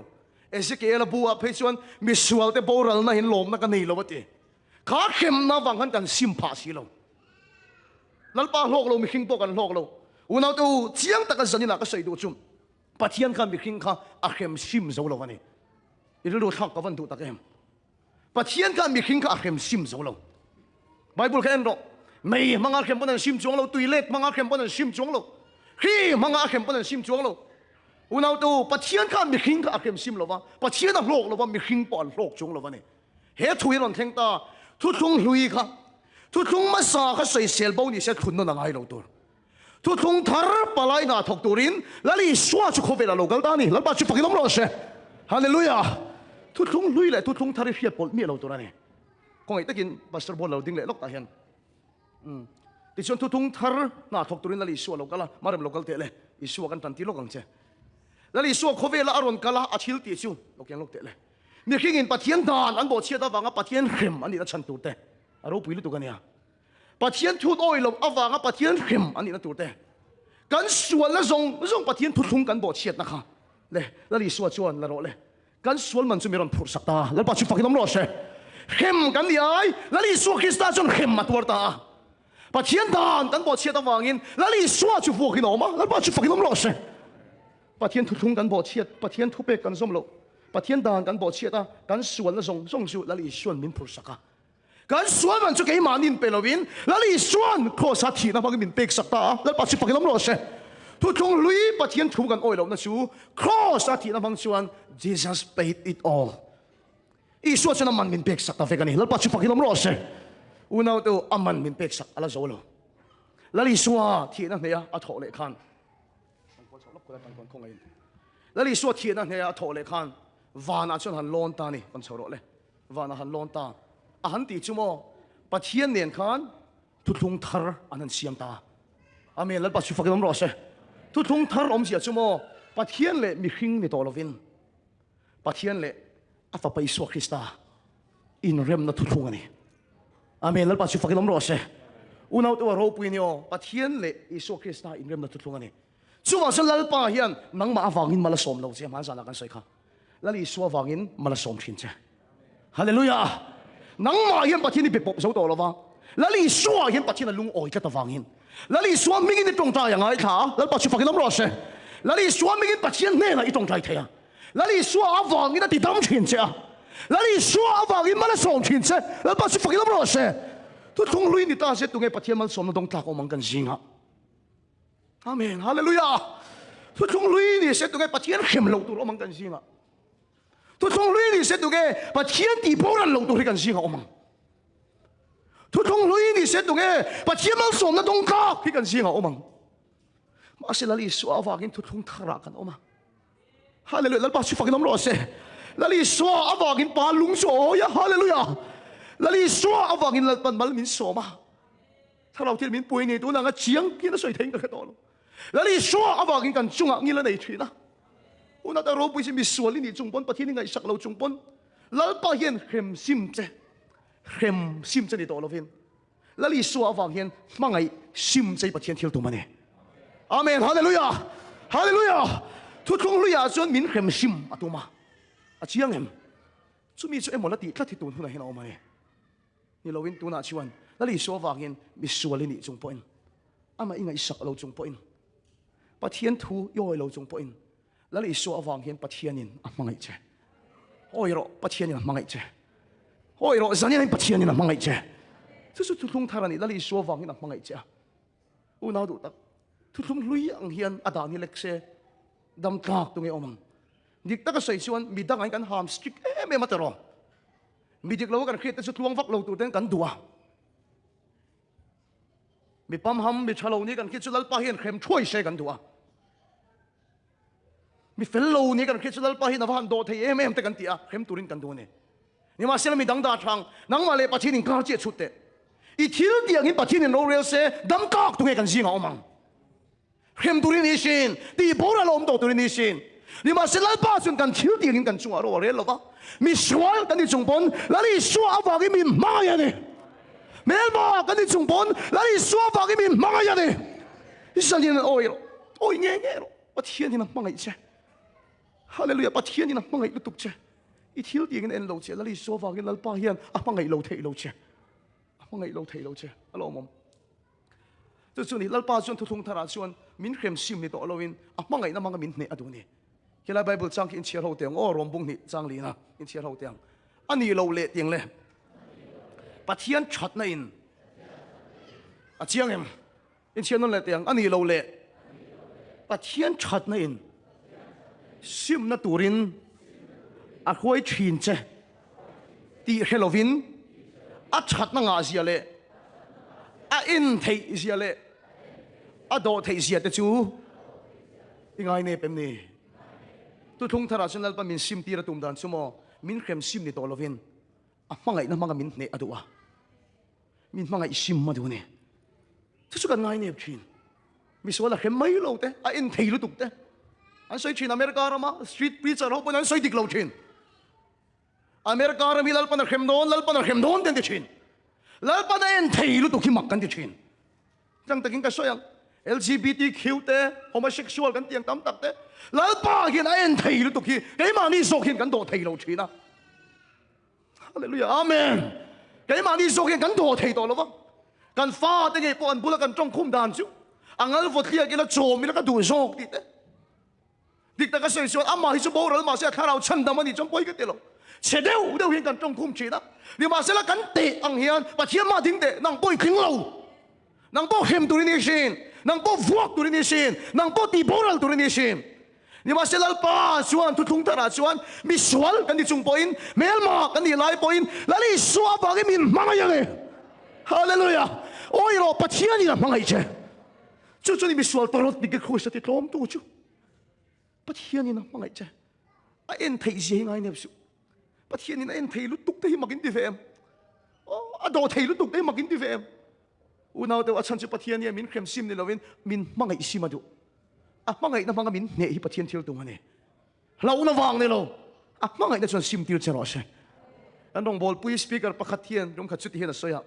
[SPEAKER 1] เอสเกลบัวเพชวนมีสวลเตโบรัลน่ะเห็นลมน่ะกันนี่โลวะตีข้าเข็มน่ะวางันกันซิมพาสีโลแล้วป้าโลกโลมีขิงตัวกันโลกโลอุณาตัวเจียงตะกันสันนี่น่ะก็ใส่ดูจุ่มปะเทียนข้ามีขิงข้าอาเข็มซิมโซโลกันนี่อีเรื่องทักกับวันตุตะเข็มปะเทียนข้ามีขิงข้าอาเข็มซิมโซโลไบเบิลแค่นั้นหรอกไม่มังอาเข็มปนันซิมจวงโลตุยเล็กมังอาเข็มปนันซิมจวงโลฮีมังอาเข็มปนันซิมจวงโลอุณาตัวปะเทียนข้ามีขิงข้าอาเข็มซิมโลวะปะเทียนน่ะโลกโลวะมีขิงปอนโลกจวงโลวะนี่เฮทุยรอนเทงตาทุกทงลุยข้าทุกทงมาสาข้าใส่เซลโบนี่เสร็จคุณนั่นน่ะไงโลตัวทุกทงทาร์ปลายน่ะทกตัวรินแล้วนี่สวาจุโคเวลาโลกัลตานี่แล้วป้าจุฟังกินน้ำร้อนเช่ฮาเลลูยาทุกทงลุยเลยทุกทงทาร์เฟียปอลมีโลตัวนี่คงไอ้ตะกินบัสเตอร์บอลเราดิ้งเลยล็อกตาเห็นที่ชวนทุกทงทาร์น่ะทกตัวรินแล้วนี่สวาโลกัลมาเริ่มโลกัลเตะเลยอีสวากันทันทีโลกังเช่แล้วนี่สวาโคเวลาอารอนกัลอาชิลตีชิวโลกยังโลกเตะเลยมีขิงอินปะเทียนดานอันบอกเชียร์ตาวังปะเทียนเข็มอันนี้นั่นฉันตัวเตะอารมณ์ปุยลุตัวกันเนี่ยปะเทียนทุดโอยลงอวังปะเทียนเข็มอันนี้นั่นตัวเตะกันส่วนละส่งปะเทียนทุกกันบอกเชียร์นะคะเลยแล้วนี่ส่วนชวนละโรเลยกันส่วนมันจะมีรอนผูกสักตาแล้วปะชุฟักน้ำร้อนเช่เข้มกันดีไอแล้วนี่ส่วนคริสต์จนเข้มมาตัวตาปะเทียนดานกันบอกเชียร์ตาวังอินแล้วนี่ส่วนชุฟักกินออกมาแล้วปะชุฟักน้ำร้อนเช่ปะเทียนทุกกันบอกเชียร์ปะเทียนทุบเบกันสมโลปะเทียนดานกันบอกเชียร์ตากันส่วนละส่งชุแล้วนี่ส่วนมินผูกสักกันส่วนมันจะกี่มานินเปลวินแล้วนี่ส่วนโคสัตถีนะพักมินเปกสักตาแล้วปะชุฟักน้ำร้อนเช่ทุกทงลุยปะเทียนทุกันโอยเรานะชูครอสอาทิตย์นะบางส่วน Jesus paid it all อีส่วนฉันมันมินเปกสักตาเฟกันนี่แล้วปัจจุบันที่เราไม่รู้สิอุณาตัวอามันมินเปกสักอะไรโซ่แล้วแล้วอีส่วนที่นั่นเนี่ยอัฐอเลขันแล้วอีส่วนที่นั่นเนี่ยอัฐอเลขันวานาจนหันลอนตานี่กันชาวโรเลวานาหันลอนตาอาหันตีจุโมปะเทียนเนี่ยขันทุกทงทาร์อันนั้นเสียงตาอามีแล้วปัจจุบันที่เราไม่รู้สิทุกทงทาร์อมเสียจุโมปะเทียนเลยมีขิงในตัวเราวินปะเทียนเลยอาฟาไปสวคริสตาอินเรมนัทุกทงอันนี้อามีแล้วปัจจุบันที่เราไม่รู้สิอุณาตัวเราปุยเนี่ยปะเทียนเลยอิสวคริสตาอินเรมนัทุกทงอันนี้ชัวร์ฉันแล้วป้าเฮียนนังมาฟังอินมาละสมเราเสียมันจะนักกันใส่ข้าแล้วอิสวฟังอินมาละสมชินเจ้ฮาเลลูยานังมาเฮียนปะเทียนนี่เป็นปกสาวตัวเราวะแล้วอิสวเฮียนปะเทียนลุงอ้อยก็ตะฟังอินแล้วอิสวมิกินในตรงใจอย่างไรข้าแล้วปัจจุบันที่เราไม่รู้สิแล้วอิสวมิกินปะเทียนเนี่ยนะอีตรงใจเทียแล้วอิสวอาฟังอินติดตามชินเจ้แล้วอิสวอาฟังอินมาละสมชินเจ้แล้วปัจจุบันที่เราไม่รู้สิทุกทงลุยนี่ตาเสตรงไงปะเทียนมาละสมเราต้องตักออกมังกันจริงอ่ะอาเมนฮาเลลูยาทุกทงลุยนี่เสตรงไงปะเทียนเข้มเราตัวออกมังกันจริงอ่ะทุกทงลุยนี่เสตรงไงปะเทียนตีโบราณเราตัวให้กันจริงอ่ะออกมังทุกทงลุยนี่เสร็จตรงนี้ปะเทียนมันส่งนั่นตรงกลางที่กันเสียงเอามังมาเสร็จแล้วลิสวาฟังกินทุกทงทารักันเอามาฮาเลลูยาแล้วปัจจุบันน้ำร้อนเสร็จแล้วลิสวาฟังกินปลาลุงโสยฮาเลลูยาแล้วลิสวาฟังกินแล้วปันมันมินโสมาถ้าเราที่มินป่วยนี่ตัวนั้นก็เชียงกินแล้วสวยทิ้งกันตัวแล้วลิสวาฟังกินกันจุงอ่ะงี้แล้วไหนทีนะอุณาแต่เราไปสิมีส่วนนี่จุงปนปะเทียนนี่ไงสักเราจุงปนแล้วปะเทียนเข้มซิมเจเข้มซิมใจในตัวเราเองแล้วลิสวาฟังเห็นมั่งไงซิมใจปะเทียนเที่ยวตัวมันเนี่ยอาเมนฮาเลลูยาฮาเลลูยาทุกทงลุยาจนมินเข้มซิมอะตัวมาอะเชียงเอ็มจุมีจุเอ็มหมดแล้วตีคลัดที่ตัวทุนไหนเห็นเอามาเนี่ยนี่เราวินตัวน่าชวนแล้วลิสวาฟังเห็นมิสวาลินี่จงปอยน์อามาอิงไงสักเราจงปอยน์ปะเทียนทูย่อยเราจงปอยน์แล้วลิสวาฟังเห็นปะเทียนนินอะมั่งไงเจ้โอ้ยเราปะเทียนนินมั่งไงเจ้โอ้ยเราจะเนี่ยปะเทียนนี่นะมังไงเจ้ทุกทุกทารานี่แล้วลิสวาฟังนี่นะมังไงเจ้อุณาดูตักทุกลุยอังเฮียนอาดานี่เล็กเซดำกากตรงนี้อมังดิกตักก็ใส่ชวนมีดังไงกันหามสติกไม่มาตลอดมีดิกเรากันเครียดแต่สุดลวงฟักเราตัวเต้นกันตัวมีปั๊มหำมีชะโลนี่กันคิดสุดแล้วป้าเฮียนเข้มช่วยเชกันตัวมีเฟลโลนี่กันคิดสุดแล้วป้าเฮียนวันโดเทียไม่เห็นแต่กันตีอะเข้มตุรินกันตัวเนี่ยนี่มาเสร็จแล้วมีดังดาช่างนังมาเลยปะเทียนก้าวเจี๊ยชุดเตะอีทิลเดียงนี่ปะเทียนโรเรลเซ่ดำกากตรงนี้กันจริงเอามังเข้มตุรินิชินตีโบราณลมโตตุรินิชิน你嘛是老爸算กัน挑啲人กัน中啊，我哋老爸，咪swalกัน啲中本，嗱你swal話嘅面媽呀你，咩嘛กัน啲中本，嗱你swal話嘅面媽呀你，你上天愛咯，愛嘢咯，我天天啊媽嘅啫，哈利路亞，我天天啊媽嘅讀啫，一挑啲人路啫，嗱你swal話嘅老爸人啊媽嘅路睇路啫，媽嘅路睇路啫，阿老母。就算你老爸算通他那算民權心你多老人啊，乜嘢那乜嘅民呢啊度呢？佢嚟 Bible 章見切後定，我羅邦你章裏啊，見切後定，啊你老叻定咧，把天出那人，啊這樣嘅，見切老叻定，啊你老叻，把天出那人，心那度人，啊可以傳啫，啲 Halloween，啊出那亞視咧。啊，因提示咧，啊，多提示得住，應該呢邊呢？都通他那先來把民心啲啦，動彈什麼？民權心你多了邊？啊，乜嘢那乜嘅民呢？啊度啊，民乜嘢心啊度呢？這是個愛呢傳，咪說啦，係咪路的？啊，因提都讀的，啊，所以傳America啦嘛 ，street preacher 好本來水滴路傳，America啦咪來把那鹹돈來把那鹹돈點的傳。lalu pada ente lu tuh makan di Chin, jangan takin kasoyang LGBTQ teh homoseksual kan tiang tamtak teh, lalu bagian ente lu tuh kayak mana sokin kan do teh lu Chin ah, haleluya, amen, kayak mana sokin kan do teh do lo bang, kan fa teh kayak puan pula kan trong kum dan ju, angal vote kia kita zoom kita kan do sok di teh, dikta kasoyang amma hisu boral masih karau cendam ni trong boy kita lo. Sẽ đều hiệnกันtrong khung chỉ đó, nhưng mà sẽ là cắn tệ ăn hiền, và thiên ma thiên tệ, nàng bôi kính lâu, nàng bôi hem tụi đi xin, nàng bôi vuốt tụi đi xin, nàng bôi tì bồ tụi đi xin, nhưng mà sẽ là ba xuân thu thung thara xuân, mi xuân cái đi chung point, mel ma cái đi lại point, là đi xóa bao cái min mang cái này, hallelujah, ôi rồi, bắt thiên đi làm mang cái gì, chú chú đi mi xuân tao đi cái khối sẽ thì lom tu chú, bắt thiên đi làm mang cái gì, anh thấy gì ngay nè chú. Bắt hiện nay anh thấy lúc tục đấy mà kinh tế em, đồ thấy lúc tục đấy mà kinh tế em, nào tôi ăn chút bắt hiện nay mình khem sim này là mình mang cái sim mà được, mang cái nó mang cái mình nể bắt hiện thiếu tung này, lâu nó vàng này lâu, mang cái nó chọn sim tiêu cho nó xem, anh đồng bol pui speaker bắt khát hiện, trong khát chút hiện là soi à,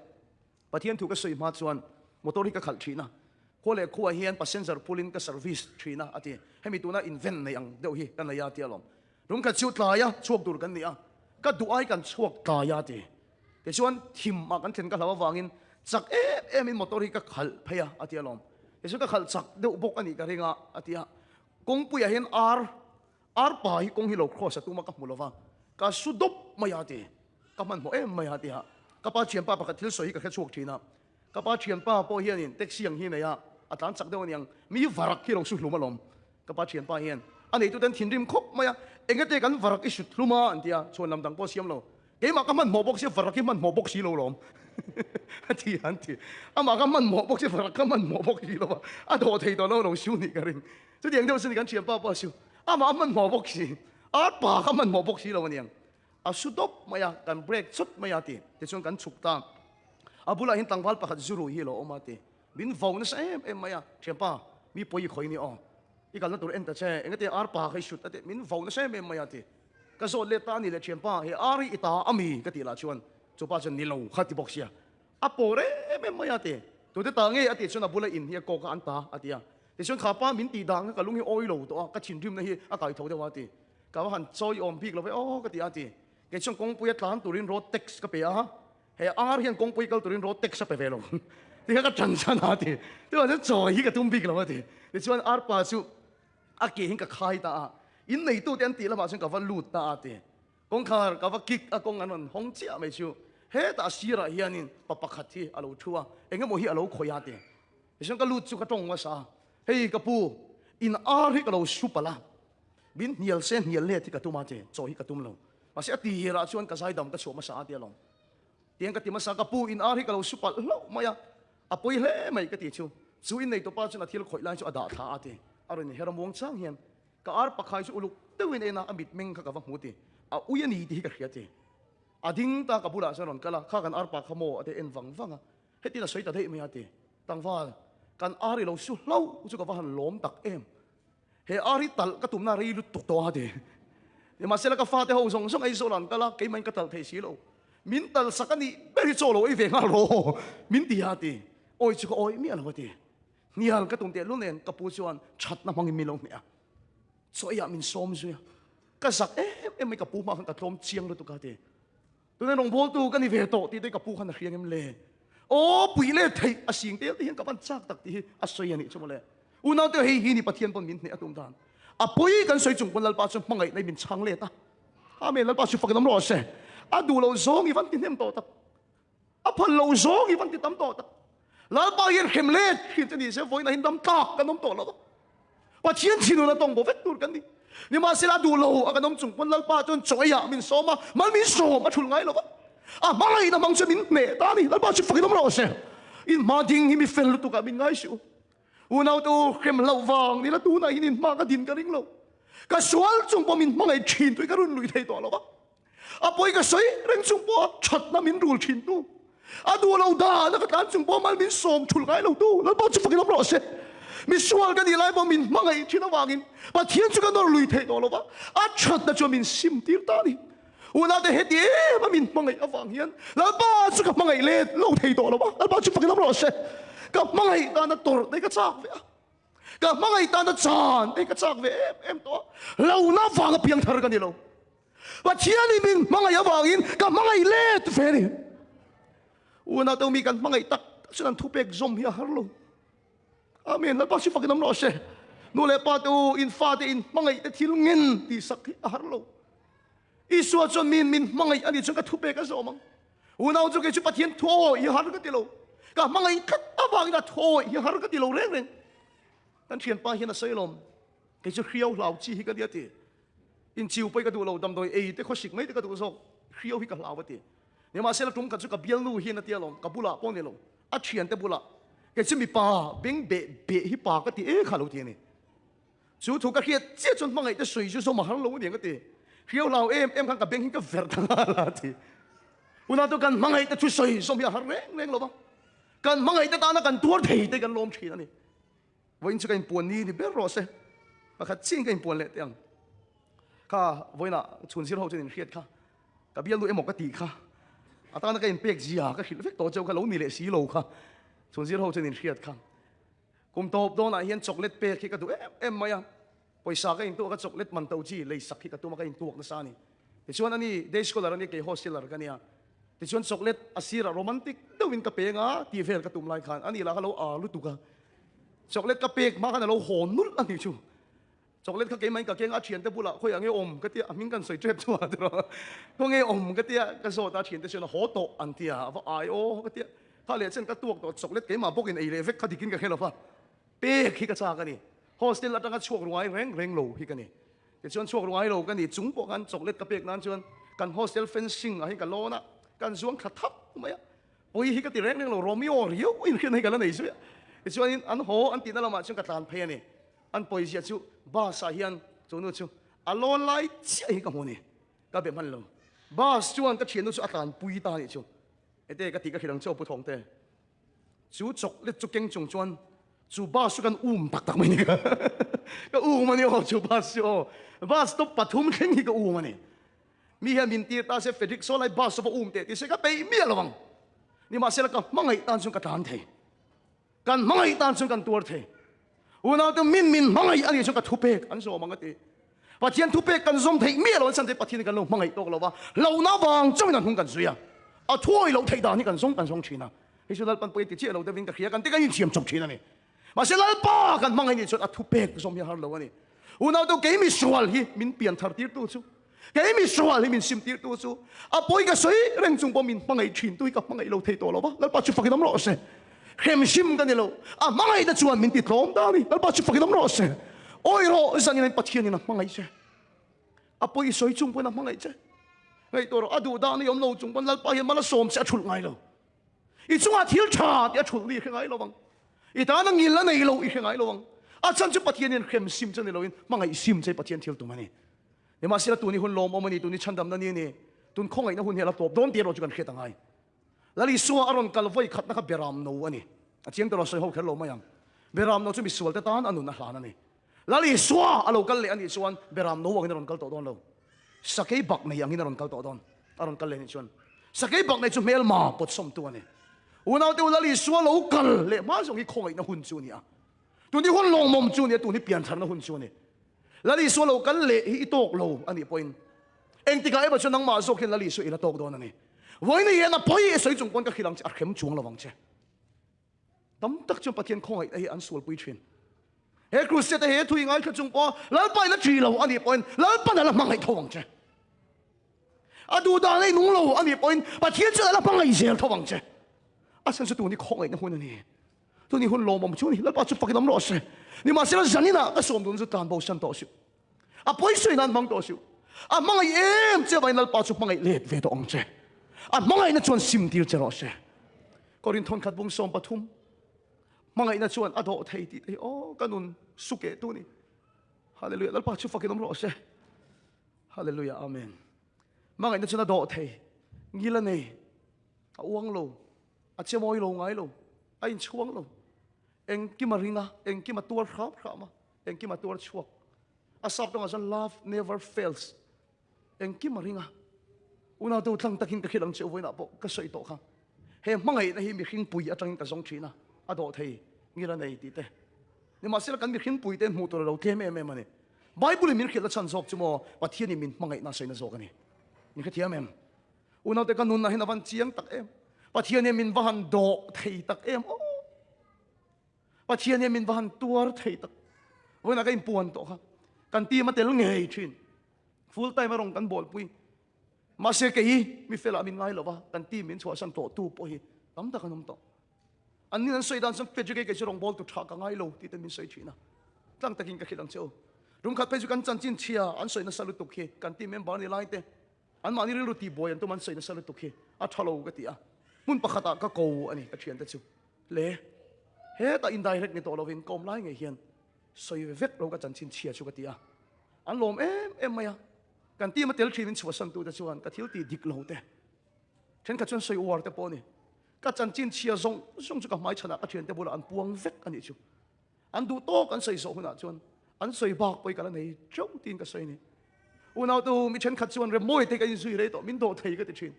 [SPEAKER 1] bắt hiện thu cái soi mát chọn, motor cái khát china, có lẽ khoa hiện passenger pulling cái service china, ati, hay mình tu na invent này ang đâu hi, cái này ya tiệt lắm, trong khát chút lại ya, chuộc đủ cái này à. Các đuôiกันช่วงตายาดีแต่ส่วนทิมมากันเห็นกันแล้ววางินจากมินมอเตอร์ก็ขัลพยาอาทิตย์ลมแต่ส่วนก็ขัลจากเดือบกอันนี้ก็เรียกอาทิตย์กงปุยเห็นอาร์ป่าฮิกงฮิโลครอสตัวมากับมุลวาก็สุดบไม่อาทิตย์ก็มันไม่อาทิตย์ก็ป้าเชียนป้าปกติสวยก็แค่ช่วงทีนะก็ป้าเชียนป้าพอเห็นนี่เด็กเสียงที่ไหนอ่ะอาจารย์จากเดี๋ยวนี้ยังมีวารักฮิโลสุดลุมาลมก็ป้าเชียนป้าเห็นอันนี้ตัวเด่นถิ่นริมคบไม่อะเองก็เจอกันวารักอิสุดลุมาอันเดียชวนลำดังป้อเสียมเราเกี่ยมาก็มันหมอบกเสียวารักที่มันหมอบกสีโลลมอันที่มาก็มันหมอบกเสียวารักก็มันหมอบกสีโลอ่ะตัวที่ตัวเราลงชิวนี่กันเองจะเดี๋ยวเดี๋ยวสิ่งกันเชียนป้าป้าชิวมามันหมอบกสีป่าก็มันหมอบกสีโลเนี่ยสุดบไม่อะกันเบรกสุดไม่อะทีแต่ชวนกันฉุกตามบุลาหินตังพัลปะขัดจูรุฮีโลออกมาทีบินฟาวน์เอ็มไม่อะเชียนป้ามีปอยคอยนี่อ๋ออีกอันนั้นตัวเอ็นแต่เช่เอ็งก็ที่ป่าให้ชุดแต่มินฟาวน์เอ็มไม่อะทีก็โซเลต้านี่แหละเชียนป้าเฮอาริตาอามีก็ที่ละชวนจูป้าจนนิลขัดที่บอกเสียโปเร่ไม่ไม่อาทิตัวที่ต่างเงี้ยอาทิชวนบุลอินเฮียโกกันตาอาทิแต่ชวนข้าป้ามินตีดังก็ลุงเฮียออยโลตัวก็ชินริมนะเฮียอากาศทั่วเดียวอาทิก็ว่าหันซอยอมพีกเราไปก็ที่อาทิก็ชวนกงปุยตานตัวรินโรเต็กซ์ก็ไปเฮอาริเฮียกงปุยก็ตัวรินโรเต็กซ์ไปเวลที่ก็จันทร์อาทิที่ว่าจะซอยก็ตุ้มพีกเราอาทิแต่ชวนอาร์ป้าชูอาเกหิงก็ขายตาอินในตู้เต็นตีแล้วมาชวนกับว่าลูดตาอาทิกงคาร์กับว่ากิกกงอันนั้นห้องเจ้าไม่ชูเฮ้ตาสีระเฮียนินปะปะขัดที่อารมณ์ชัวเองก็โมหิอารมณ์ขยาดีฉันก็รู้จุกตรงว่าซาเฮ้กับปูอินอาริกเราสุปละบินเฮียลเซนเฮียลเล่ที่กระตุ้มมาเจโจฮิกระตุ้มเรามาเสียตีระชวนกระไซดำกระโฉมาซาเดียลงเตียงกระติมาซากับปูอินอาริกเราสุปละแล้วมายาปุยเล่ไม่กระติชูซูอินในตัวป้าชนที่เราขอยไล่ชูอดาท่าเดียอารมณ์เฮรมวงช่างเฮียนก็อาร์ปะขายชูอุลุกตัวเองนะอมิดเมงกับว่าหูตีอุยนีที่กระเฮียเจดิ้งตากับบุรุษสนนกันละข้ากันอาร์ปากขโมยแต่เอ็นฟังฟังอ่ะเฮ็ดที่น่ะสวยแต่เฮ็ดไม่อาทิตั้งว่ากันอาริเราสู้เล่าจุกว่าหันล้มตักเอ็ม he ari tal ka tum na ri lut tok to ha de ni ma sela ka fa te ho song song ai so lan ka la ke man ka tal thei si lo min tal sakani beri cholo i ve nga lo min ti ha ti oi chu ko oi mi ala ti ni hal ka tum te lu nen ka pu chuan chat na mang mi lo ne a so ya min som zu ya ka sak mai ka pu ma kan ka tlom chiang lo tu ka te tu ne nong bol tu ka ni ve to ti te ka pu khan riang em le o pui le thei a sing te ti ka ban chak tak ti a soi ani chu mo le unaw te hi ni pathian pon min ne atum dan a pui kan soi chung pon lal pa chu mangai nei min chang le ta a me lal pa chu fakam ro se a du lo zong i van tin hem to tak a phal lo zong i van tin tam to tak lal pa yen khem le hin te ni se voi na hin dam tak kan nom to lo pathian thinu na tong bo vet tur kan ni ni ma sila du lo a kan nom chung pon lal pa chon choi ya min so ma mal min so ma thul ngai lo a mangai na mang chu min ne ta ni lal pa chu fakam ro se in ma ding hi mi fel tu ka min ngai siu unaw tu khem lo wang ni la tu na hin ma ka din ka ring lo ka sual chung po min mangai thin tu ka run lui thei to lo ba a poi ka soi reng chung po chat na min rul thin tu a du lo da na ka tan chung po mal min som thul ngai lo tu la ba chu fakam ro se mi sual ka ni lai po min mangai thin wangin pa thian chu ka no lui thei to lo ba a chat na chu min sim tir ta ni unaw te heti ma min mangai awang hian la ba chu ka mangai le lo thei to lo ba la ba chu fakam ro se ka mangai ta na tor dei ka chak ve ka mangai ta na chan dei ka chak ve em to lo na wang piang thar ka ni lo ba thian ni min mangai awangin ka mangai le tu fe ni unaw to mi kan mangai tak sunan thu pek zom hi har lo amen la ba chu fakam ro se no le pa tu in fa te in mangai te thil ngen ti sak hi har lo isua chon min mangai ani chung ka thu pek ka zomang unaw chu ke chu pathian tho i har ka ti lo ka mangai khat awang na thoi hi har ka ti lo reng reng tan thian pa hian a soilom ke chu khiau lau chi hi ka dia ti in chiu pai ka du lo dam doi e te kho sik mai te ka du so khiau hi ka lau ti ne ma sela tum ka chu ka bial nu hi na ti lom ka bula pon ne lo a thian te bula ke chu mi pa beng be hi pa ka ti e kha lo ti ni chu thu ka khia che chon mangai te sui chu so ma har lo ni ka ti khiau lau em kan ka beng hi ka ver ta la ti una to kan mangai te chu soi so mi har reng reng lo ba kan mangai ta na kan tur thei te kan lom thina ni voin chu kan pon ni ber ro se pakhat ching kan pon le tiang kha voina chun sir ho chen khiat kha ka bial lu emok ka ti kha ata na kan pek zia ka khil vek to chau ka lo ni le si lo kha chun sir ho chen khiat kha kum top do na hian chocolate pek ki ka du em maya poisa ka in tu ka chocolate man tau chi le sak ki ka tu ma ka in tuak na sa ni ti chuan ani day scholar ani ke hosteler ka nia ti chuan chocolate asira romantic dawin ka pe nga ti vel ka tum lai khan ani la ka lo a lu tu ka chocolate ka pek ma kan lo hon nul ani chu chocolate ka ke mai ka ke nga thian te bula khoi ange om ka ti aming kan soi trep chu a tro ko nge om ka ti ka so ta thian te chuan ho to an ti a va ai o ka ti ka le chen ka tuak to chocolate ke ma bokin ei le vek ka dikin ka khelo fa pek hi ka cha ka ni hostel atanga chuak ruai reng lo hi ka ni ti chuan chuak ruai lo ka ni chung po kan chocolate ka pek nan chuan kan hostel fencing a hi ka lo na kan zuang kha thap maya oi hi ka ti reng lo romeo rio in khin hi ka la nei su ti chuan an ho an ti na lama chung ka tan phe ni an poi sia chu ba sa hian chu nu chu alon lai chi hi ka mo ni ka be man lo bas chuan ka thian nu chu atan pui ta ni chu ete ka ti ka khirang chu pu thong te chu chocolate chu keng chung chuan chu ba su kan tak tak mai ni ka ka mani ho chu ba su ba stop pathum khen hi ka mani mi ha min tir ta se fedik so lai ba so te ti se ka pe mi lawang ni ma se la ka mangai tan chung ka tan the kan mangai tan chung kan tur the una to min mangai ani chung ka thupek an so mangati pathian thupek kan zom thei mi lo san te pathian kan lo mangai tok lo wa lo na wang chung nan hung kan suya a thoi lo thei da ni kan song china hi su dal pan poi ti che lo de vin ka khia kan te ka yin chiam chok china ni ma se lal pa kan mangai ni chot a thupek zom ya har lo ani una to ke mi sual hi min pian thar tir tu chu cái mi sual hi min sim tir tu chu a poi ka soi reng chung po min mangai thin tu ka mangai lo thei to lo ba lal pa chu fakidam lo se khem sim kan ni lo a mangai da chuan min ti tlom da ni lal pa chu fakidam lo se oi ro zan ni pathian ni na mangai se a poi soi chung po na mangai che ngai to ro adu da ni yom lo chung pan lal pa hi mala som se thul ngai lo i chung a thil tha ya thul li ngai lo bang i ta na ngil la nei lo i ngai lo bang a chan chu pathian ni khem sim chen ni lo in mangai sim che pathian thil tu mani ni ma sila tu ni hun lom omani tu ni chandam na ni tun khong ai na hun hela top don ti ro chu kan khet angai lali suwa aron kalvoi khat na ka beram no ani a chiang to ro soi ho khelo mayam beram no chu mi sual te tan anu na hlan ani lali swa alo kal le ani chuan beram no wang ron kal to don lo sakai bak nei angin ron kal to don aron kal le ni chuan sakai bak nei chu mel ma pot som tu ani unaw te lali swa lo kal le ma jong i khoi na hun chu ni a tu ni hon long mom chu ni tu ni pian thar na hun chu ni lali swa lo kal le hi tok lo ani point eng tika e ba chu nang ma zo khin lali su ila tok don ani voi ni na poi e soi chung kon ka khilang chi a khem chung lawang che tam tak chu pathian khoi ai an sul pui thin he cruise te he thui ngai kha chung po lal pai la tri lo ani point lal pa la mangai thawang che adu da nei nung lo ani point pathian chu la mangai zel thawang che asan chu tu ni khoi na hun ani tu ni hun lo mom chu ni lal pa chu pakinam lo se ni ma se la zanina ka som dun chu tan bo san to su a poi sui nan mang to su a mangai em che vai lal pa chu mangai let ve to ong che a mangai na chuan sim tir che ro se korin thon khat bung som pathum mangai na chuan ado thei ti thei o kanun suke tu ni hallelujah lal pa chu fakin ro se hallelujah amen mangai na chuan ado thei ngila nei a uang lo a chemoi lo ngai lo a in chuang lo eng ki maringa eng ki matur khap khama eng ki matur chuak a sap dong as love never fails eng ki maringa una tu thlang takin ka khilang che voina po ka soi to kha he mangai na hi mi khing pui atang ka zong thina ado thei ngira nei ti te ni ma sel kan mi khing pui te mu to lo ke me mane bible min khela chan zok chumo pathian ni min mangai na sei na zok ani ni khathia mem una te kanun na hin avan chiang tak em pathian ni min van do thei tak em o pathian ni min van tuar thei tak voina ka in puan to kha kan ti ma tel ngei thin full time rong kan bol pui ma se ke hi mi fela min ngai lova kan ti min chua san to tu po hi tam ta kanum to an ni an soi dan san peju ke churong bol tu tha ka ngai lo ti te min soi thina tlang takin ka khilang cheu rum khat peju kan chan chin chia an soi na salu tu khe kan ti member ni lai te an ma ni ru ti boy an to man soi na salu tu khe a thalo ka ti a mun pakhata ka ko ani ka thian ta chu le he ta indirect ni to lovin kom lai nge hian soi vek lo ka chan chin chia chu ka ti a an lom em maya kan ti ma tel thrin in chua san tu da chuan ka thil ti dik lo te then ka chuan soi war te po ni ka chan chin chia zong chu ka mai chana ka thian te bula an puang vek ani chu an du to kan soi so huna chuan an soi bak poi kala nei chau tin ka soi ni unaw tu mi chen khat chuan re moi te ka in sui re to min do thei ka ti thin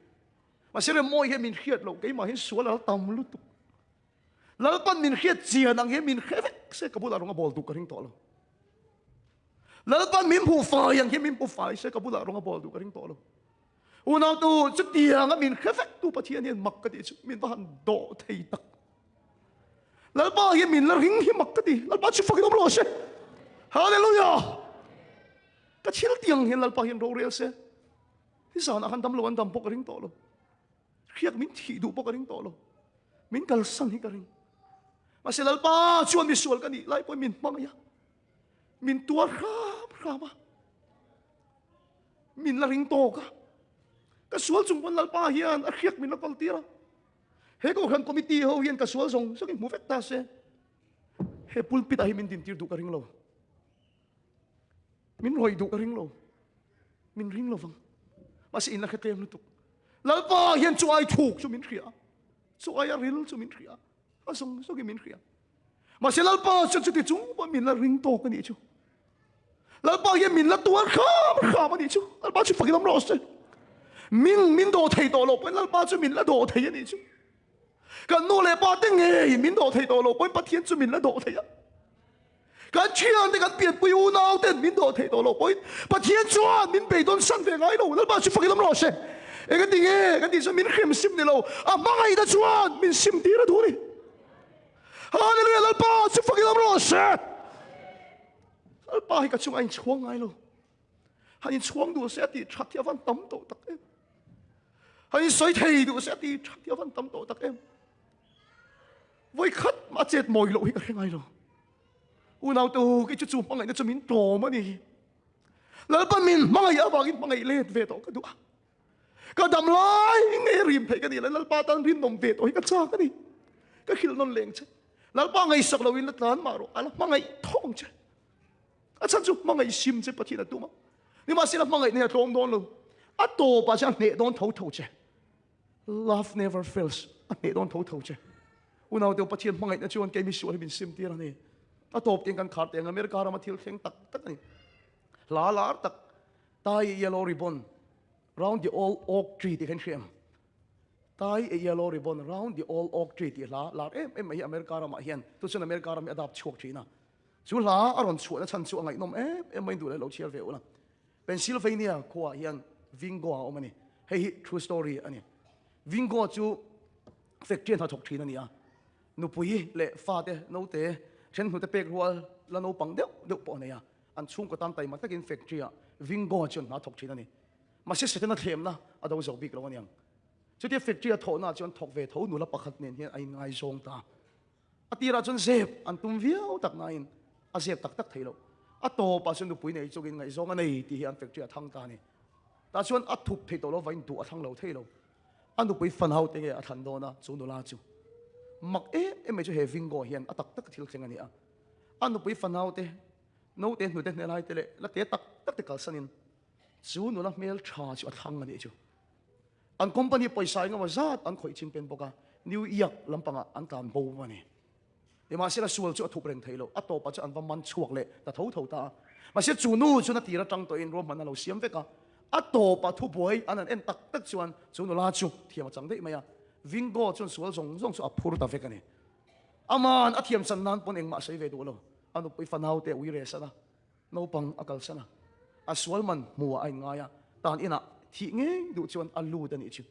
[SPEAKER 1] ma se re moi he min khiat lo ke ma hin sual al tam lu tu lal pan min khiat chian ang he min khevek se ka bula ronga bol tu ka ring to lo lal pan min pu fa yang he min pu fa se ka bula ronga bol tu ka ring to lo unaw tu chu tiang a min khevek tu pathian yen mak ka ti chu min ban do thei tak lal pa he min la ring hi mak ka ti lal pa chu fa ki dom lo se hallelujah ka chil tiang hen lal pa hen ro rel se hi san a han dam lo an dam pok ring to lo khiak min thi du pok ring to lo min kal sang hi ka ring ma se lal pa chuan mi sual ka ni lai po min mang ya min tua rama min la ring to ka sual chung pon lal pa hian a khiak min la kal tira he ko khan committee ho hian ka sual song so ki mu vek ta se he pulpit a hi min din tir du ka ring lo min roi du ka ring lo min ring lo wang ma se in la khatem lu tu lal pa hian chu ai thuk chu min khria chu ai a ril chu min khria a song so ki min khria ma se lal pa chu ti chung pa min la ring to ka ni chu lal pa hian min la tuan kha ma ni chu lal pa chu fakidam ro se min do thei to lo pen lal pa chu min la do thei ani chu kan no le pa te nge min do thei to lo pen pathian chu min la do thei a kan chian te kan pian pui u nau ten min do thei to lo pen pathian chuan min pe don san ve ngai lo lal pa chu fakidam ro se e kan ti chu min khem sim ni lo a mangai da chuan min sim ti ra thu ni hallelujah lal pa chu fakidam ro se lal pa hi ka chung ai chuang ngai lo han chuang du se ti that ya van tam to tak em han soi thei du se ti that ya van tam to tak em voi khat ma chet moi lo hi ka ngai lo u nau tu ki chu chu mangai na chu min to ma ni lal pa min mangai a bangin mangai let ve to ka du ka dam lai nge rim thei ka ni lal pa tan rin nom ve to hi ka cha ka ni ka khil non leng che lal pa ngai sak lo in la tan ma ro ala mangai thong che a chan chu mangai sim che pathi na tu ma ni ma sila mangai ne thom don lo a to pa cha ne don thau thau che love never fails a ne don thau thau che unaw te pathi mangai na chuan ke mi su min sim ti ra ni a top ting kan khar teng America ra ma thil kheng tak tak ni la tak tai yellow ribbon round the old oak tree ti khen shem tai a yellow ribbon round the old oak tree ti la em hi America ra ma hian tu chen America ra mi adapt chok thina chu la aron chu na chan chu angai nom em mai du le lo chial ve ula Pennsylvania khwa hian vingo a omani hei true story ani vingo chu factory ha thok thina ni a nu pui le fa te no te chen hu te pek rual la no pang deuh po ne ya an chung ko tam tai ma takin factory a vingo chun na thok thina ni ma se se na thlem na ado zo bik lo aniang chu te factory a tho na chon thok ve tho nu la pakhat nen hian ai ngai zong ta atira chon zep an tum viau tak na in a zep tak tak thailo a to pa chun nu pui nei chogin ngai zong anei ti hian factory a thang ta ni ta chuan a thup thei to lo vain tu a thang lo thei lo an nu pui fan hau te a than do na chu nu la chu mak em chu he vingo hian a tak tak thil thleng ani a an nu pui fan hau te no te nu te ne lai te le la te tak tak te kal sanin chu nu la mel tha chu a thang ani chu an company paisa nga zat an khoi chin pen boka new york lampanga an kan bo mani ema sela sual chu a thup reng thailo a to pa chu an va man chuak le ta tho ta ma se chu nu chu na tira tang to in ro man lo siam veka a to pa thu boy an en tak tak chuan chu nu la chu thiam chang dei maya vingo chun sual zong chu a phur ta veka ni aman a thiam san nan pon eng ma sei ve do lo anu pui fanau te ui re sana no pang akal sana a sual man muwa ai ngaya tan ina thi nge du chuan alu da ni chu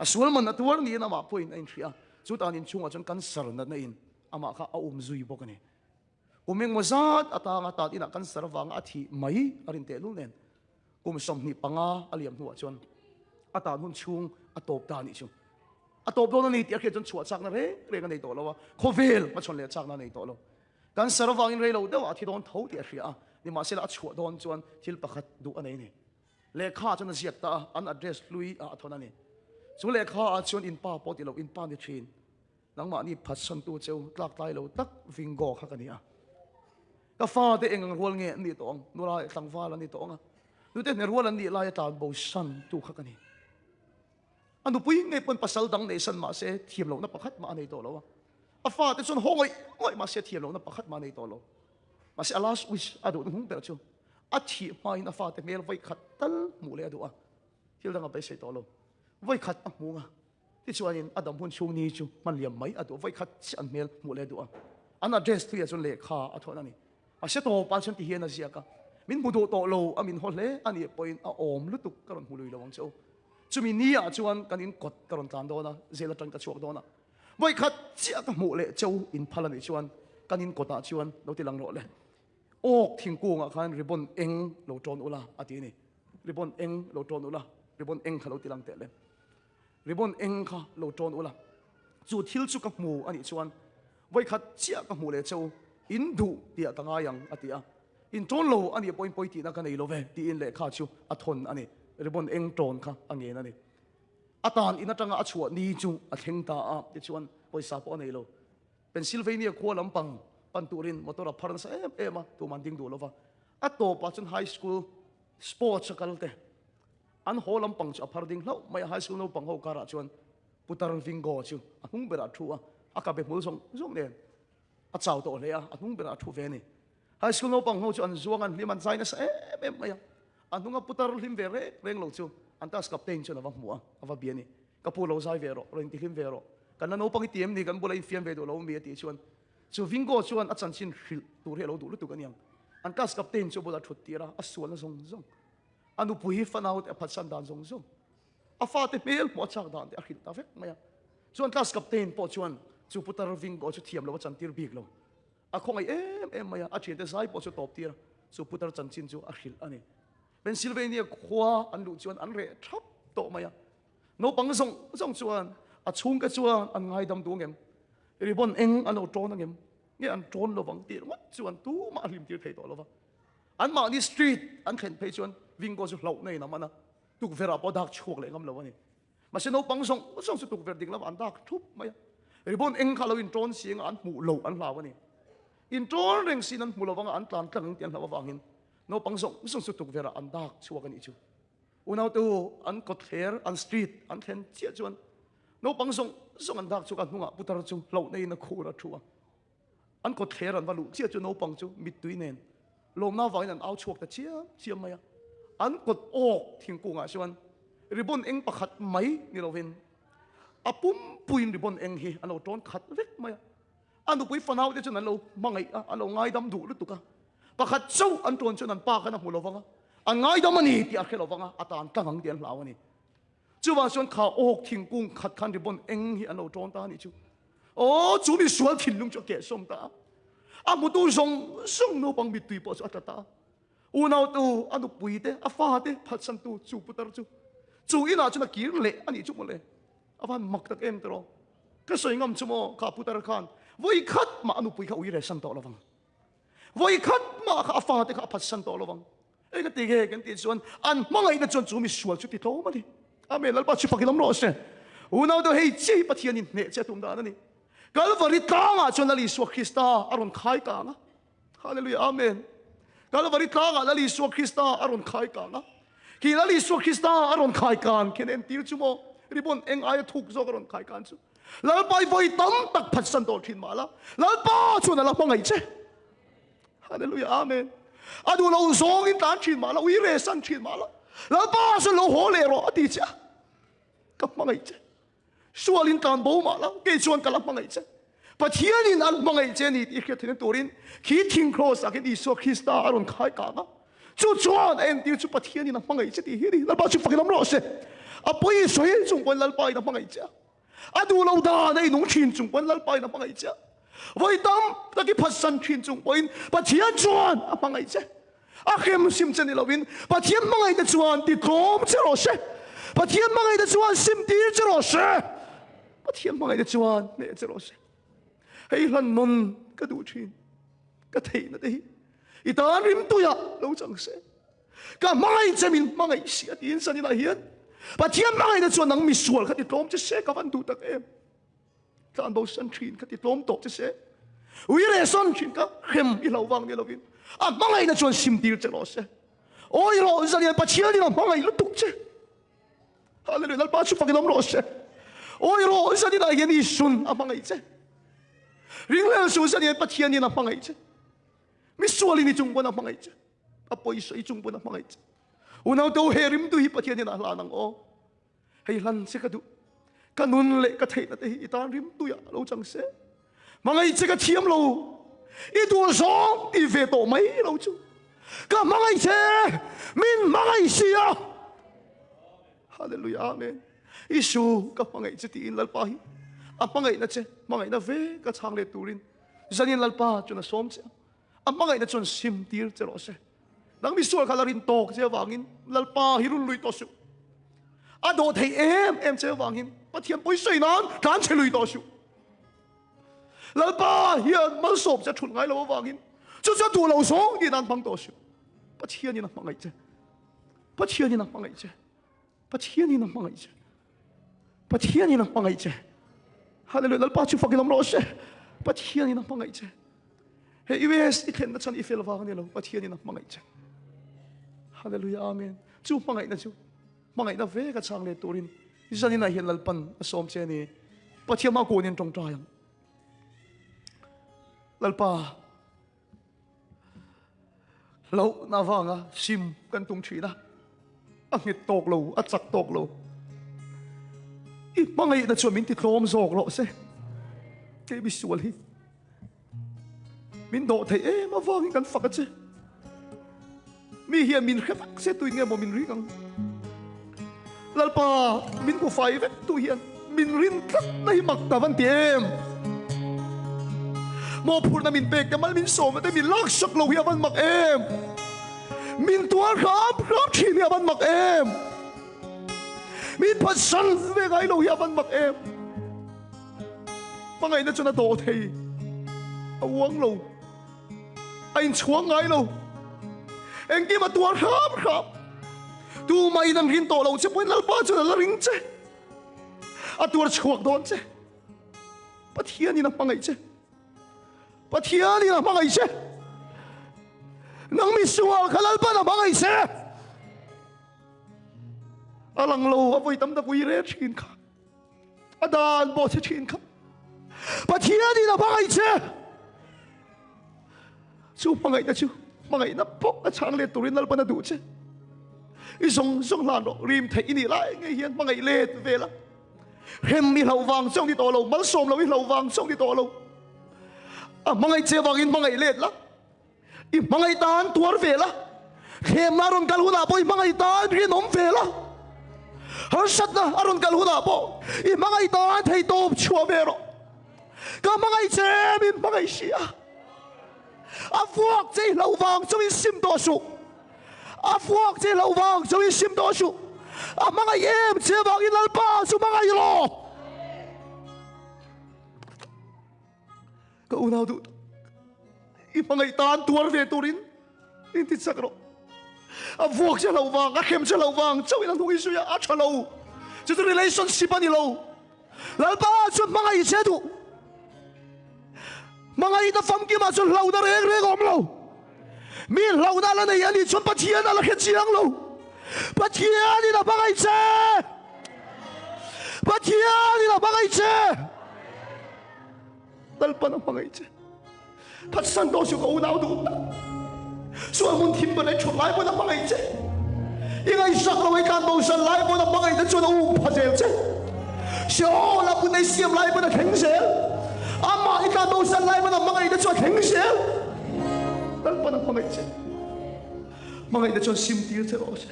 [SPEAKER 1] a sual man atuar ni na ma point in thria chu tan in chunga chon kan sar na in ama kha a zui bokani kumeng mozat atanga tat ina kan sar wang a thi mai arin te lu nen kum som ni panga aliam huwa chon ata hun chung atop ta ni chu atop do na ni ti a khe chon chua chak na re ga nei to lo wa khovel ma chon le chak na nei to lo kan sar wang in re lo da wa thi don tho ti a hria ni ma sela a chua don chuan thil pakhat du anei ni le kha chon ziat ta an address lui a thona ni chu le kha a chon in pa po ti lo in pa ni thin nang ma ni phat san tu cheu tlak tai lo tak vingo kha ka ni a ka fa te eng rol nge ni tong nura tlang fa la ni tong a nu te ne rol an ni la ya ta bo san tu kha ka ni anu pui nge pon pasal dang ne san ma se thiam lo na pakhat ma nei to lo a fa te chon hongoi oi ma se thiam lo na pakhat ma nei to lo ma se alas wish adu hung per chu a thi mai na fa te mel vai khat tal mu le adu a thil dang a pe se to lo vai khat a mu nga ti chuan in adam hun chung ni chu man liam mai adu vai khat an mel mu le adu a an address tu ya chon le kha a thona ni a se to pa chon ti hian a zia ka min bu do to lo a min hol le ani point a om lu tu karon hu lui lo wang chu chumi ni a chuan kan in kot karon tlan do na zela tang ka chuak do na vai khat chia ka mu le chau in phala ni chuan kan in kota chuan lo ti lang ro le ok thingkung a khan ribon eng lo ton ula ati ni ribon eng lo ton ula ribon eng khalo ti lang te le ribon eng kha lo ton ula chu thil chu ka mu ani chuan vai khat chia ka mu le chau in du tia tanga yang ati a in ton lo ani point ti na ka nei lo ve ti in le kha chu a thon ani ribon eng ton kha ange na ni atan ina tanga a chuat ni chu a theng ta a ti chuan poisa po nei lo Pennsylvania ko lampang panturin motora pharan sa ema tu man ding du lova a to pa chun high school sports kalte an ho lampang chu phar ding lo mai high school no pang ho kara chuan putar vingo chu a hung bera thua a ka be mul song nen a chau to le a hung bera thu ve ni high school no pang ho chu an zuang an liman sai na sa em maya anunga putar lim ve reng lo chu antas captain chu na wa mua ava biani kapulo sai vero ren ti him vero kan no pang tiem ni kan bulai fiam ve do lo mi ti chuan chu vingo chuan a chan chin hril tur he lo du lu tu kan yang antas captain chu bola thut tira a sual na zong anu pui fan out a phatsan dan zong a fa te mel mo chak dan te a khil ta vek maya chuan class captain po chuan chu putar vingo chu thiam lo chan tir bik lo a khongai em maya a thien te sai po chu top tir chu putar chan chin chu a khil ani Pennsylvania khwa an lu chuan an re thap to maya no pang zong chuan a chung ka chuan an ngai dam du ngem ribon eng an o tron ngem nge an tron lo wang tir wat chuan tu ma lim tir thei to lo wa an ma ni street an khen phei chuan vingo chu hlo nei na mana tuk vera po dak chuak le ngam lo ani ma se no pang zong chu tuk ver ding lam an dak thup maya ribon eng khalo in tron sing an mu lo an la wani in tron reng sin an mu lo wang an tlan tlang tian la wangin no pang song su tuk vera an dak chuak ani chu unau tu an kot kher an street an khen chia chuan no pang song an dak chu kan hunga putar chu lo nei na khura thuwa anh có thể rằng vào lũ chia cho nó bằng chú mít túi nền lồm nào vậy nên áo chuộc ta chia mày anh có ốc thiên cung à xuân ribon eng pakhat mai ni lovin apum puin ribon eng hi alo ton khat vek maya anu pui fanau de chun alo mangai alo ngai dam du lu tuka pakhat chau an ton chun an pa kana hulovanga an ngai dam ani ti a khelovanga atan tangang dian lawani chuwa chuan kha ok thing kung khat khan ribon eng hi alo ton ta ni chu o chu mi sual thin lung chu ke som ta amu tu song no pang mi tui po chu atata unau tu anu pui te afa te phatsan tu chu putar chu chu ina chu na kir le ani chu mo le avan mak tak em tro ka soi ngam chu mo ka putar khan voi khat ma anu pui kha ui re san to lawang voi khat ma kha afa te kha phat san to lawang e ka ti ge kan ti chuan an mangai na chuan chu mi sual chu ti to ma ni ame lalpa chu pakilam ro se unau do hei chi pathian in ne che tum da ni kalvari tanga chuan ali su Krista aron khai ka nga hallelujah amen kalvari tanga ali su Krista aron khai ka nga ki lali su Krista aron khai kan ken en tir chu mo ribon eng ai thuk zo aron khai kan chu lalpai voi tam tak phat san dol thin mala lalpa chu na la mangai che hallelujah amen adu lo zong in tan thin mala ui re san thin mala lalpa su lo ho le ro ati cha kap mangai che sualin tan bo mala ke chuan kalap mangai che pathianin al mangai che ni ti khe thin turin khi thing cross akin isu Krista aron khai ka nga chu chuan en tir chu pathian in mangai che ti hi ri lalpa chu fakilam ro se apoi soi chung pon lalpa in mangai che adu lo da nei nung thin chung pon lalpa in mangai che voi tam ta ki phasan thin chung poin pathian chuan mangai che a khem sim chen ni lovin pathian mangai te chuan ti thom che ro se pathian mangai te chuan sim tir che ro se pathian mangai te chuan ne che ro se hei lan non ka du thin ka thei na dei itan rim tu ya lo chang se ka mangai chemin mangai si atin sani na hian pathian mangai na chuan nang mi sual kha ti tlom che se ka van du tak em tan bo san thin kha ti tlom tok che se ui re son thin ka khem i lo wang ni lovin a mangai na chuan sim tir che lo se oi ro zani pathian ni na mangai lu tuk che hallelujah dal pa chu fakilom ro se oi ro zani na hian i sun a mangai che ring le su zani pathian ni na mangai che mi suali ni chung pon a mangai che apoi soi chung pon a mangai che unau to herim tu hi pathian ni na la nang o hei lan se ka du kanun le ka thei na te hi itan rim tu ya lo chang se mangai che ka thiam lo i tu song ti ve to mai lo chu ka mangai che min mangai sia hallelujah amen isu ka mangai che ti in lalpa hi a mangai na che mangai na ve ka chang le turin zanin lalpa chu na som che a mangai na chon sim tir che ro se nang mi sual khalarin tok che wangin lalpa hirun lui to su a do thei em che wangin pathian poi sei nan kan che lui to su lalpa hian mal sop che thun ngai lo wangin chu chu tu lo song ni nan bang to su pathian ni na mangai che pathian ni na mangai che pathian ni na mangai che pathian ni na mangai che hallelujah lalpa chu fakilam ro se pathian ni na mangai che he iwes ikhen na chan ifel wang ni lo pathian ni na mangai che hallelujah amen chu mangai na ve ka chang le turin zani na hian lalpan asom che ni pathian ma ko nin tong tayang lalpa lo na wanga sim kan tung thina a ngit tok lo a chak tok lo i mangai na chu min ti tlom zok lo se ke bi sual hi min do thei ma wang kan fak che mi hian min khep se tu nge mo min ri kang lalpa min ko fai vek tu hian min rin tlak nai mak ta van tiem mo phur na min pek kamal min som te min lak sak lo hi van mak em min tua khap thin hi van mak em min pat san ve gai lo hi van mak em mangai na chuna do thei awang lo ain chuang ngai lo eng ki ma tua khap tu mai nan rin to lo che poin lalpa chu la ring che a tur chuak don che pathian ni na mangai che pathian ni na mangai che nang mi sual khalal pa na mangai che alang lo avoi tam da pui re thin kha adan bo che thin kha pathian ni na mangai che chú mà ngày nó bốc nó chàng lệ tụi nó bắt đầu chứ song lan rồi rim thấy ini lại ngay hiền mà ngày lệ về là hem mi lâu vàng xong đi tổ lâu mất xôm lâu đi lâu vàng xong đi tổ lâu mà ngày chơi vàng in mà ngày lệ là mà ngày tan tuar về là hem na ron kalu na boy mà ngày tan riêng ông về là hở sắt na ron kalu na boy mà ngày tan thấy top chua về rồi cả mà ngày chơi mi mà ngày xia vuông chơi lâu vàng xong đi sim tổ số vuông chơi lâu vàng xong đi sim tổ số mà ngày em chơi vàng in lal pa số mà ngày lo cậu nào tụ mà ngày tan tuar về turin in tít sắc rồi vuông chơi lâu vàng khem chơi lâu vàng cháu in ăn thùng isu ya chả lâu chỉ là relationship anh lâu lal pa số mà ngày chơi tụ mga ita fam ki ma chun lau da reg om lo mi lau da la nei ani chun pathian ala khe chiang lo pathian ni la bangai che pathian ni la bangai che dal pan bangai che pat san do su ko nau du so mun thim ba le chun lai ba bangai che ingai sak lo kan bo san lai ba bangai da chun u pa che che sho la bu nei siam lai ba kheng se ama ikan bau san lai mana mangai da chua kheng se dal pana mangai che mangai da chua sim tir che ro che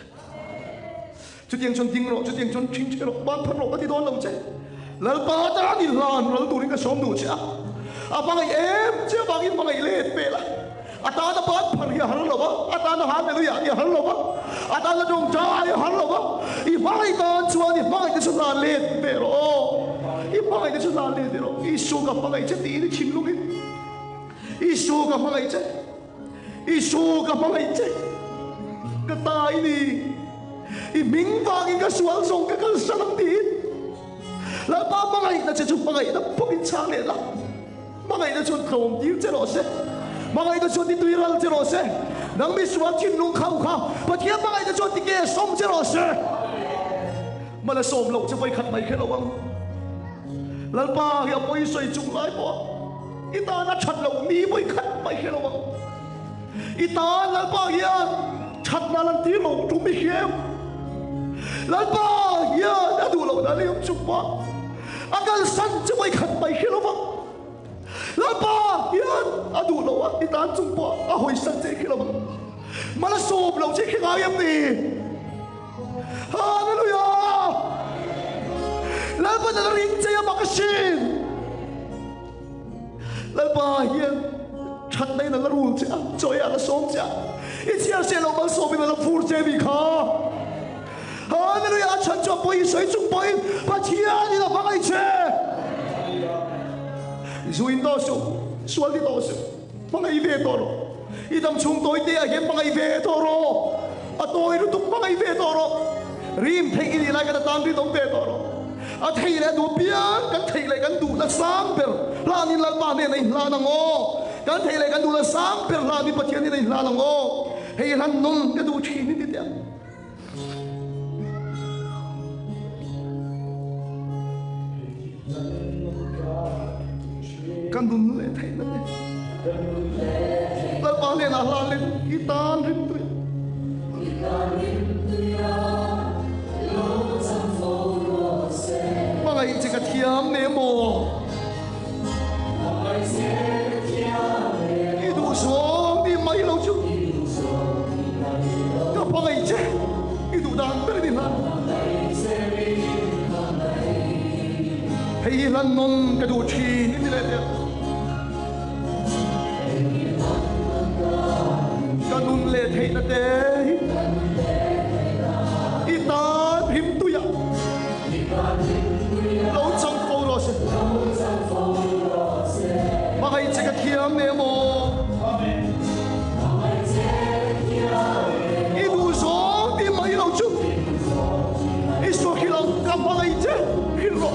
[SPEAKER 1] chu tiang chon ding ro chu tiang chon chin che ro ban phan ro ka ti don lo che lal pa ta ni lan lal tu ring ka som du che a mangai em che bang in mangai le pe la ata da ban phan ya har lo ba ata na ha me lu ya ni har lo ba ata na dong cha ya har lo ba I mangai ta chua ni mangai da chua le pe ro ipai de chuna le de ro isu ka pangai che ti ni chin lu ki isu ka pangai che ka tai ni I ming wang in ka sual song ka kal sanam ti la pa pangai na che chu pangai na pokin chang le la pangai na chun krom ti che ro se pangai na chun ti tui ral che ro se nang mi sual chin lung khau kha pa thia pangai na chun ti ke som che ro se mala som lo che vai khat mai khe lo wang lal pa ya poi soi chung lai po ita na chat lo mi poi khat mai khelo ba ita lal pa ya chat na lan ti lo tu mi khem lal pa ya da du lo da liam chung pa agal san che poi khat mai khelo ba lal pa ya adu lo wa ita chung pa a hoi san che khelo ba mala sob lo che kha yam ni hallelujah lalpa na ring che ya makasin lalpa hian chat nei na larul che choi ala som cha I chia se lo ma som na la fur che bi kha hallelujah chan cho poi soi chung poi pa chia ni la bangai che zuin do su sual di do su bangai ve to ro I dam chung toi te a hem bangai ve to ro a toi ru tuk bangai ve to ro rim thei ni la ka tam ri dom ve to ro a thei le du pian kan thei le kan du la sang per la ni la ba ne nei la na ngo kan thei le kan du la sang per la ni pathian ni nei la na ngo hei ran non ka du thi ni ti te kan dun le thei na ne la ba ne na la le ki tan rim tu Mga iti ka tiyam ne mo Idu song di may lau chu Kapag iti Idu daan pero di lan Hey lan non kaduchi Hindi lete Kanun lete na te Itan him tuya Lâu trong phố rồi sẽ mà hãy chỉ cái kiếm nè mô ít đủ số thì mấy lâu chung ít số khi lâu cầm bằng ấy chứ khi lâu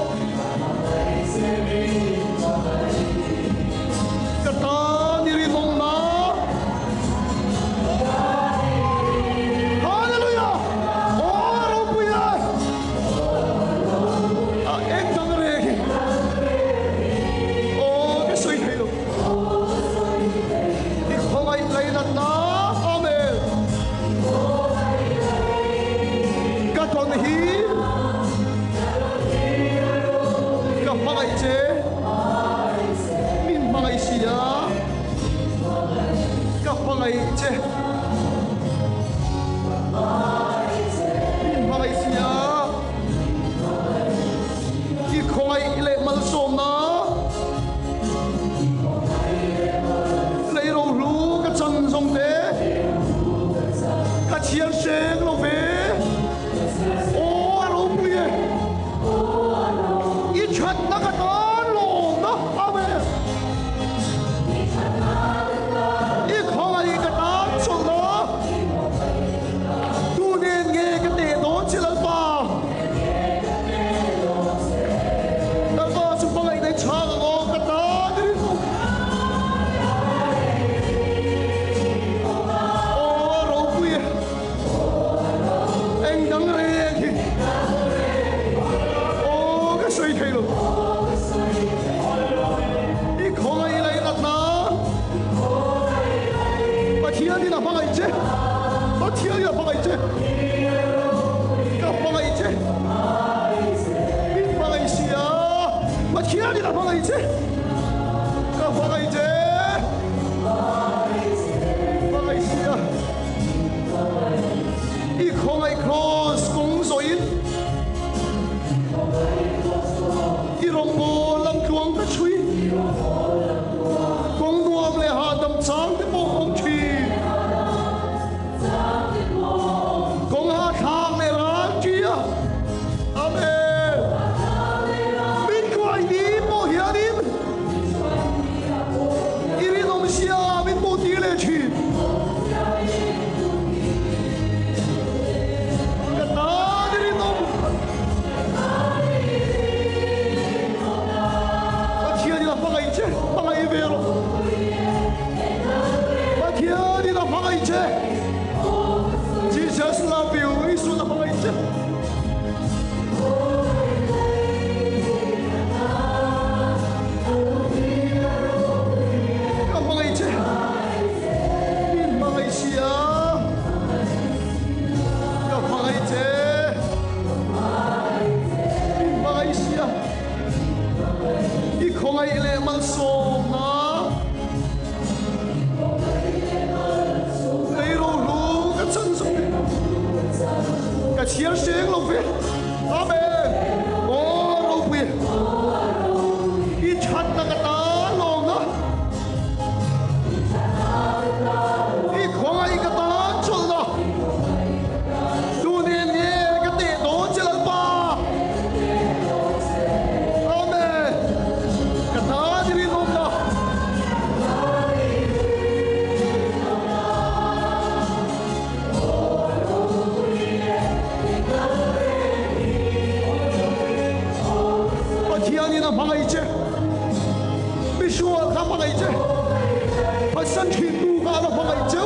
[SPEAKER 1] chiên sen lo về ô alo bùi ít chặt nó cái đó lồn đó amen ít không ai cái đó chọn đó tu nên nghe cái đề đó chỉ là ba đó có chúng ta đây chọn ngô cái đó đi ô alo bùi anh đắng lên thì ô cái suy thay luôn ít không ai lại đặt nó mà thiên đi là bằng ai chứ mà thiên đi là bằng ai chứ cái bằng ai chứ ít bằng ai xí à mà thiên đi là bằng ai chứ cái bằng ai chứ bằng ai xí à ít không ai cross công rồi ít rong bò lâm chuông cái suy công nuông lệ hà đầm sáng cái bộ ông chi công hà thang lệ ráng chi à amen biết quay đi bộ hiền đi ít đi nông xia biết bộ đi lệ chi cái ta đi nông thiên đi là bằng ai chứ bằng ai về rồi mà thiên đi là bằng ai chứ Jesus love you Isu là bằng ai chứ cái bằng ai chứ bằng ai xí à cái bằng ai chứ bằng ai xí à ít không ai lệ mang sôm na lấy lô lô cái chân sông cái chiên sen lô về amen ô lô về ít chặt na cái ta lô na ít không ai cái ta chôn na tu nên nghe cái tệ đó chỉ là ba amen cái ta đi nôm na mà thiên đi là bằng ai chứ biết số là bằng ai chứ mà身體度高là bằng ai chứ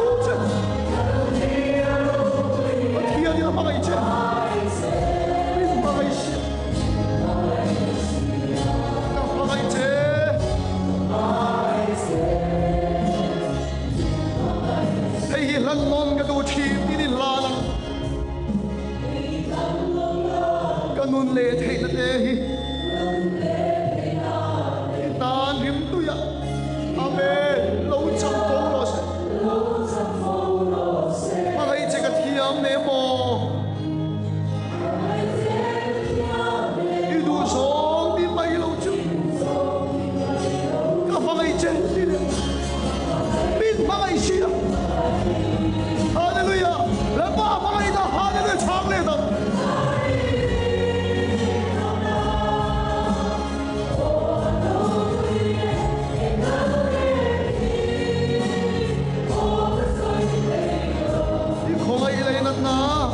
[SPEAKER 1] mà thiên đi là bằng ai chứ biết bằng ai chứ bằng ai chứ thấy lần non cái đồ chi đi la lăng cái nôn lệ thấy nó đây ta niệm tôi ạ amen lâu trăm phố rồi mà cái chỉ cái thiam nè mò đi đủ sống đi bay lâu chứ cái bằng ai chết đi đi biết bằng ai xí à hallelujah là ba bằng ai ta hallelujah sáng lên ta không ai lấy nát na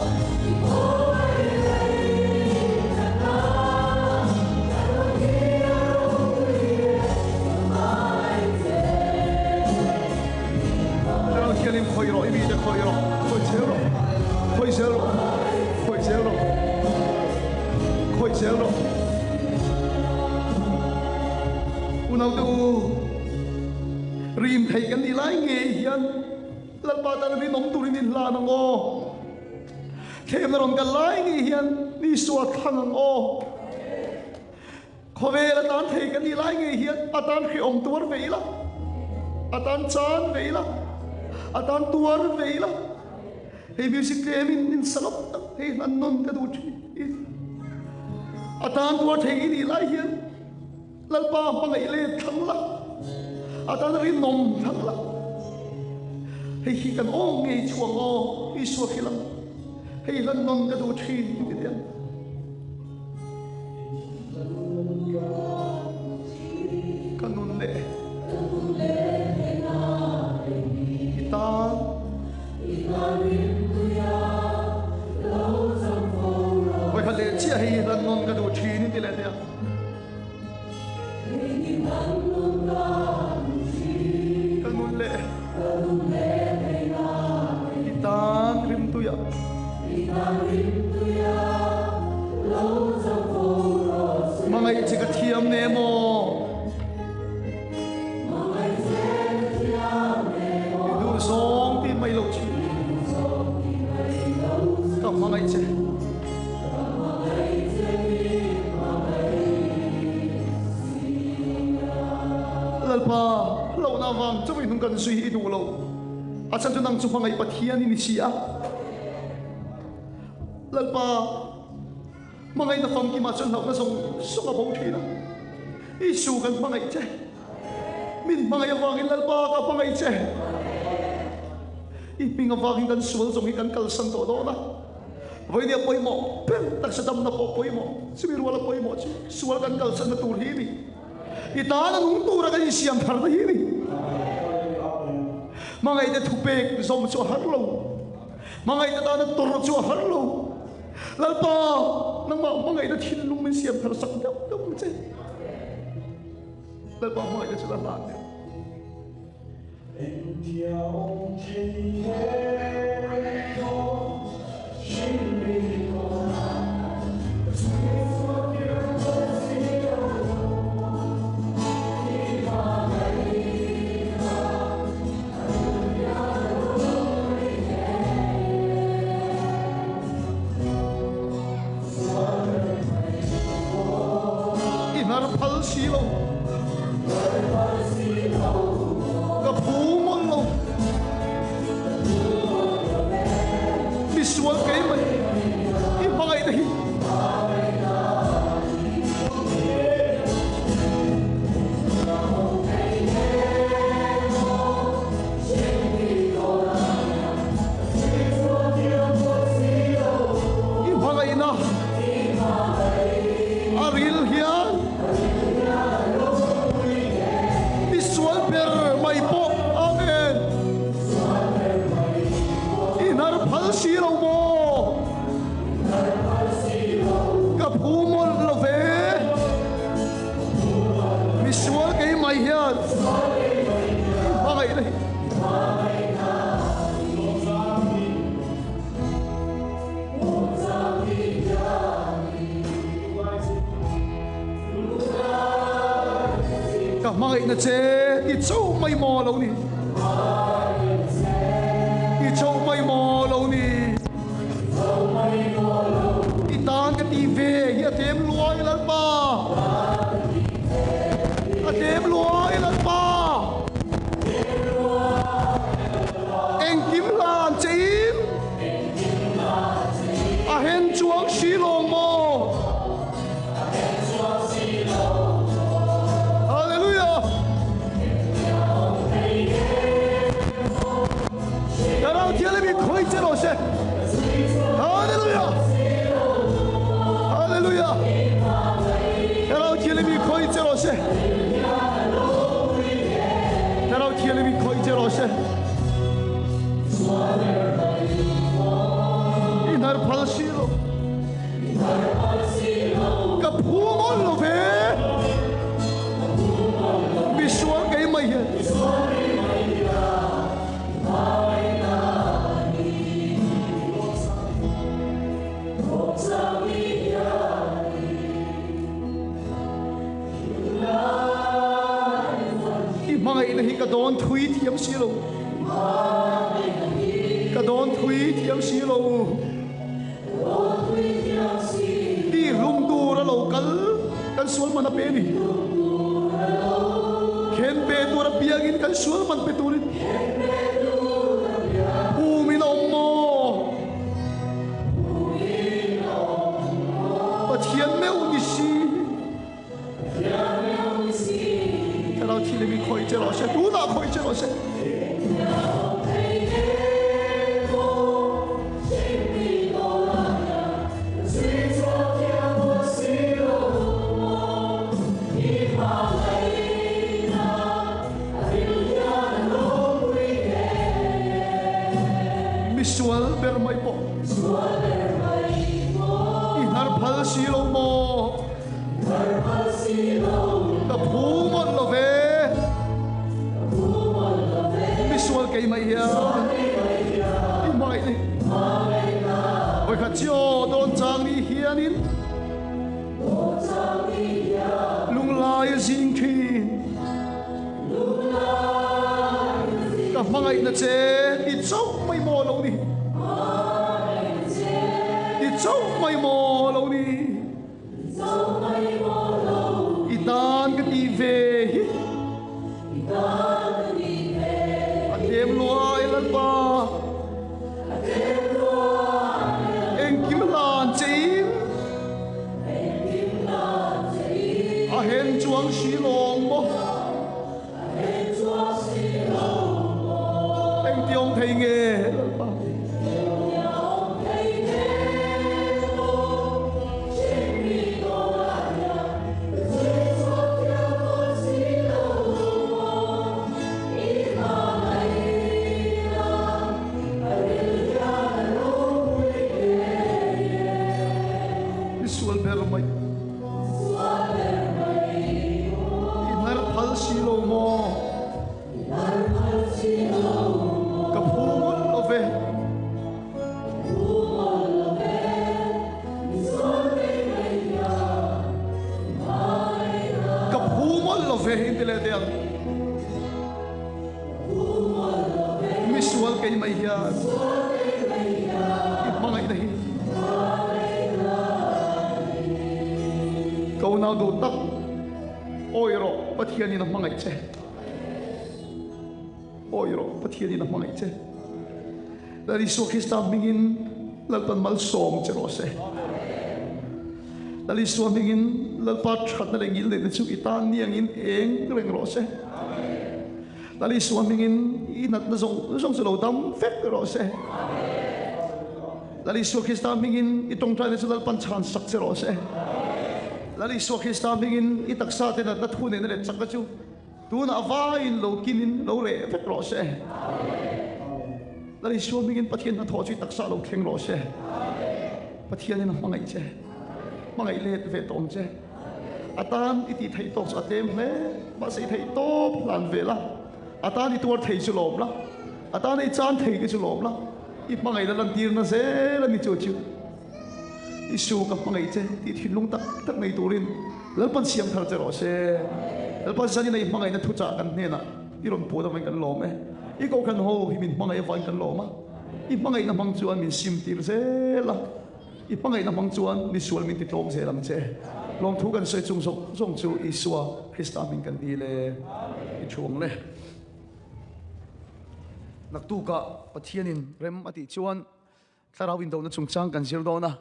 [SPEAKER 1] เราเขียนลิมคอยรออีบีจะคอยรอคอยเซลล์คอยเซลล์คอยเซลล์คอยเซลล์อุณหภูมิรีมไทยกันดีไล่เงี้ยนลัดปาตาลีน้องตุรินิลานังโอเทมรอนกันไล่เงี้ยนนี่สวดทังโอขอเวลาตานไทยกันดีไล่เงี้ยนอาตานคือองตัวเวล่ะอาตานจานเวล่ะอาตานตัวเวล่ะเฮ้ยมิวสิกเกมินสลับเฮ้ยนันนนกระดูกอาตานตัวไทยกันดีไล่เงี้ยนลัดปาปังไอเล่ทั้งละอาตานรีนมทั้งละ ให้ขี้กันโอ้ไงช่วงโอ้อีสัวขี้ลังให้ลันนนกระดูทีนี่เดียกันนุนเล่อีตาไว้ขัดเลี้ยเชี่ยให้ลันนนกระดูทีนี่เดียเดียกันนุนเล่อีตาริมตุยะมังไงจะกระเทียมเนโมดูสองที่ไม่ลงชีกับมังไงเจลัลปาเราหน้าวังจะไม่นุ่งกันสุยดูเราอาจารย์จะนั่งจุมังไงปะเทียนี่นิชิอาลัลปามังไงน่ะฟังกี่มาจนเราน่ะส่งกับผมทีนะอีสู้กันมังไงเจมินมังไงวางอินลัลปากับมังไงเจอีปิงวางอินกันส่วนส่งอินกันกัลสันโตโดนะวันนี้ป่วยหมอเป็นตักสะดำนะป่วยหมอสมิรวาลป่วยหมอจีส่วนกันกัลสันนะตูรีนี่อีตาหนุ่งตูระกันอีเสียมพาร์ดฮีนี่มังไงจะทุบเบกซอมชัวฮัลโหลมังไงจะตาหน้าตัวชัวฮัลโหลลัลปานังมังไงจะทิ้งลุงไม่เสียมพาร์ดสักเดียวเดี๋ยวมึงเจลัลปามังไงจะละลายสีโลกับผู้มนโลมีส่วนเกี่ยวไหมอีมังไงนี่อีมังไงนะอาริลเฮียสีเราโมกับผู้มนเราเวมีส่วนเกี่ยวไหมเฮียว่าไงเลยกับมาไงนะเจอีเจ้าไม่มอเรานี่อีเจ้าไม่มอเรานี่อีตานกันดีเวเฮียเต็มรวยแล้วป้าเต็มรวยแล้วป้าเอ็งกิมลานจีนเห็นจวงสีลงโมฮาเลลูยาแล้วเราเที่ยวเลยมีคุยเจริญเสฮาเลลูยาฮาเลลูยาแล้วเราเที่ยวเลยมีคุยเจริญเสแล้วเราเที่ยวเลยมีคุยเจริญเสอินาร์พัลซีโลกับผู้มนโลเวมีส่วนเกี่ยวไหมมังไงนะฮิกระโดนทุยเทียมสีโลกระโดนทุยเทียมสีโลที่ลุงดูระโลกันสวนมันเป็นนี่เข็นเปตัวระเบียกินกันสวนมันเป็นตัวนี้ผู้มีนมโมปะเทียนแมวนิสีเราที่เลยมีคอยเจริญเสดูน่าคอยเจริญเส inar phal si lo mo ta phu mon lo ve visual kai mai ya i mai ni oi kha chio don chang ni hianin lung lai jing thin ka mangai na che i chau mai mo lo ni i chau mai mo lo ni i dan ka ti ve hi a dem luai lan pa en kim lan chim a hen chuang shi long mo en tiong thei nge visual ber mai inar phal si lo mo ka phu mon lo ve ka phu mon lo ve in tele de visual kai mai ya i mangai nahi câu nào đủ tắc ôi rồi bất thiên đi nằm mang ảnh che ôi rồi bất thiên đi nằm mang ảnh che là đi xuống khi ta mình là phần mal sôm che rồi se là đi xuống mình là phát chặt là ngin lên xuống itan niang in eng lên rồi se là đi xuống mình inat na zong se lo dam phép rồi se là đi xuống khi ta mình itong trai na là pan chan sắc che rồi se lali so khista mingin itaksa te na thune ne chakka chu tu na va in lo kinin lo re fe ro se lali so mingin pathian na tho chu taksa lo kheng ro se pathian na mangai che mangai le ve tong che atan iti thai tok sa tem me ba sei thai top lan ve la atan i tur thai chu lom la atan i chan thai ke chu lom la i mangai la lan tir na se la ni chu chu isu ka mangai che ti thilung tak tak nei turin lalpan siam thar che ro se lalpan sani nei mangai na thu cha kan ne na i ron pu da man kan lom e i ko kan ho hi min mangai van kan lom a i mangai na mang chuan min sim tir se la i mangai na mang chuan mi sual min ti tlom se lam che long thu kan se chung sok song chu isua krista min kan di le i chung le nak tu ka pathianin rem ati chuan tlarawin do na chung chang kan zir do na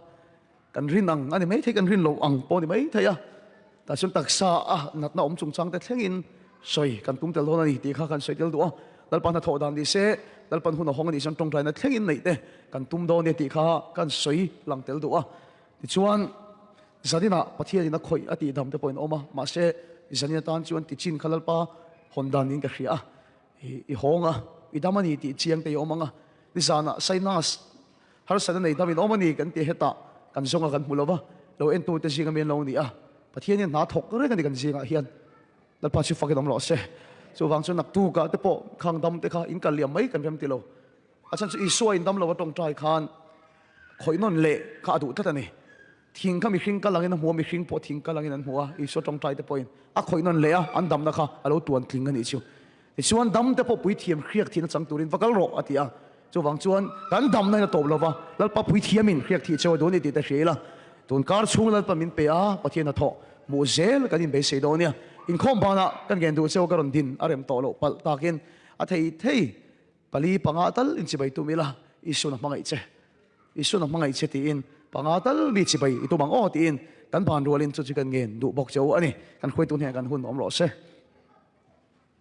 [SPEAKER 1] kan rin ang ani mai thei kan rin lo ang po ni mai thei a ta sun taksa a nat na om chung chang te thlengin soi kan tum tel don ani ti kha kan soi tel do a dal pan na tho dan di se dal pan hun hong ani san tong trai na thlengin nei te kan tum do ne ti kha kan soi lang tel do a ti chuan zadina pathian na khoi ati dam te point oma ma se zanina tan chuan ti chin khalal pa hondan in ka hria i honga i damani ti chiang te omanga ni sana sainas har sana nei damin omani kan ti heta kan zonga kan mulova lo en tu te singa men lo ni a pathian na thok re kan kan singa hian dal pa chu fakidam lo se so wang chu nak tu ka te po khang dam te kha in kal liam mai kan rem ti lo achan chu i so in dam lo tong trai khan khoi non le kha du ta ni thing ka mi hring ka langin mo mi hring po thing ka langin an huwa i so tong trai te point a khoi non le a an dam na kha alo tuan tling ani chu i chuan dam te po pui thiam khriak thina chang turin vakal ro atia chu wang chuan kan dam na to lova lal pa pui thiamin khriak thi chaw do ni ti ta hreila tun kar chung lal pa min pe a pathian na tho mu zel kan in be se do nia in khom bana kan gen du chaw karon din arem to lo pal takin a thei pali panga tal in chibai tu mila isu na mangai che ti in panga tal mi chibai itu bang o ti in kan ban rolin chu chi kan gen du bok chaw ani kan khoi tu ne kan hun om lo se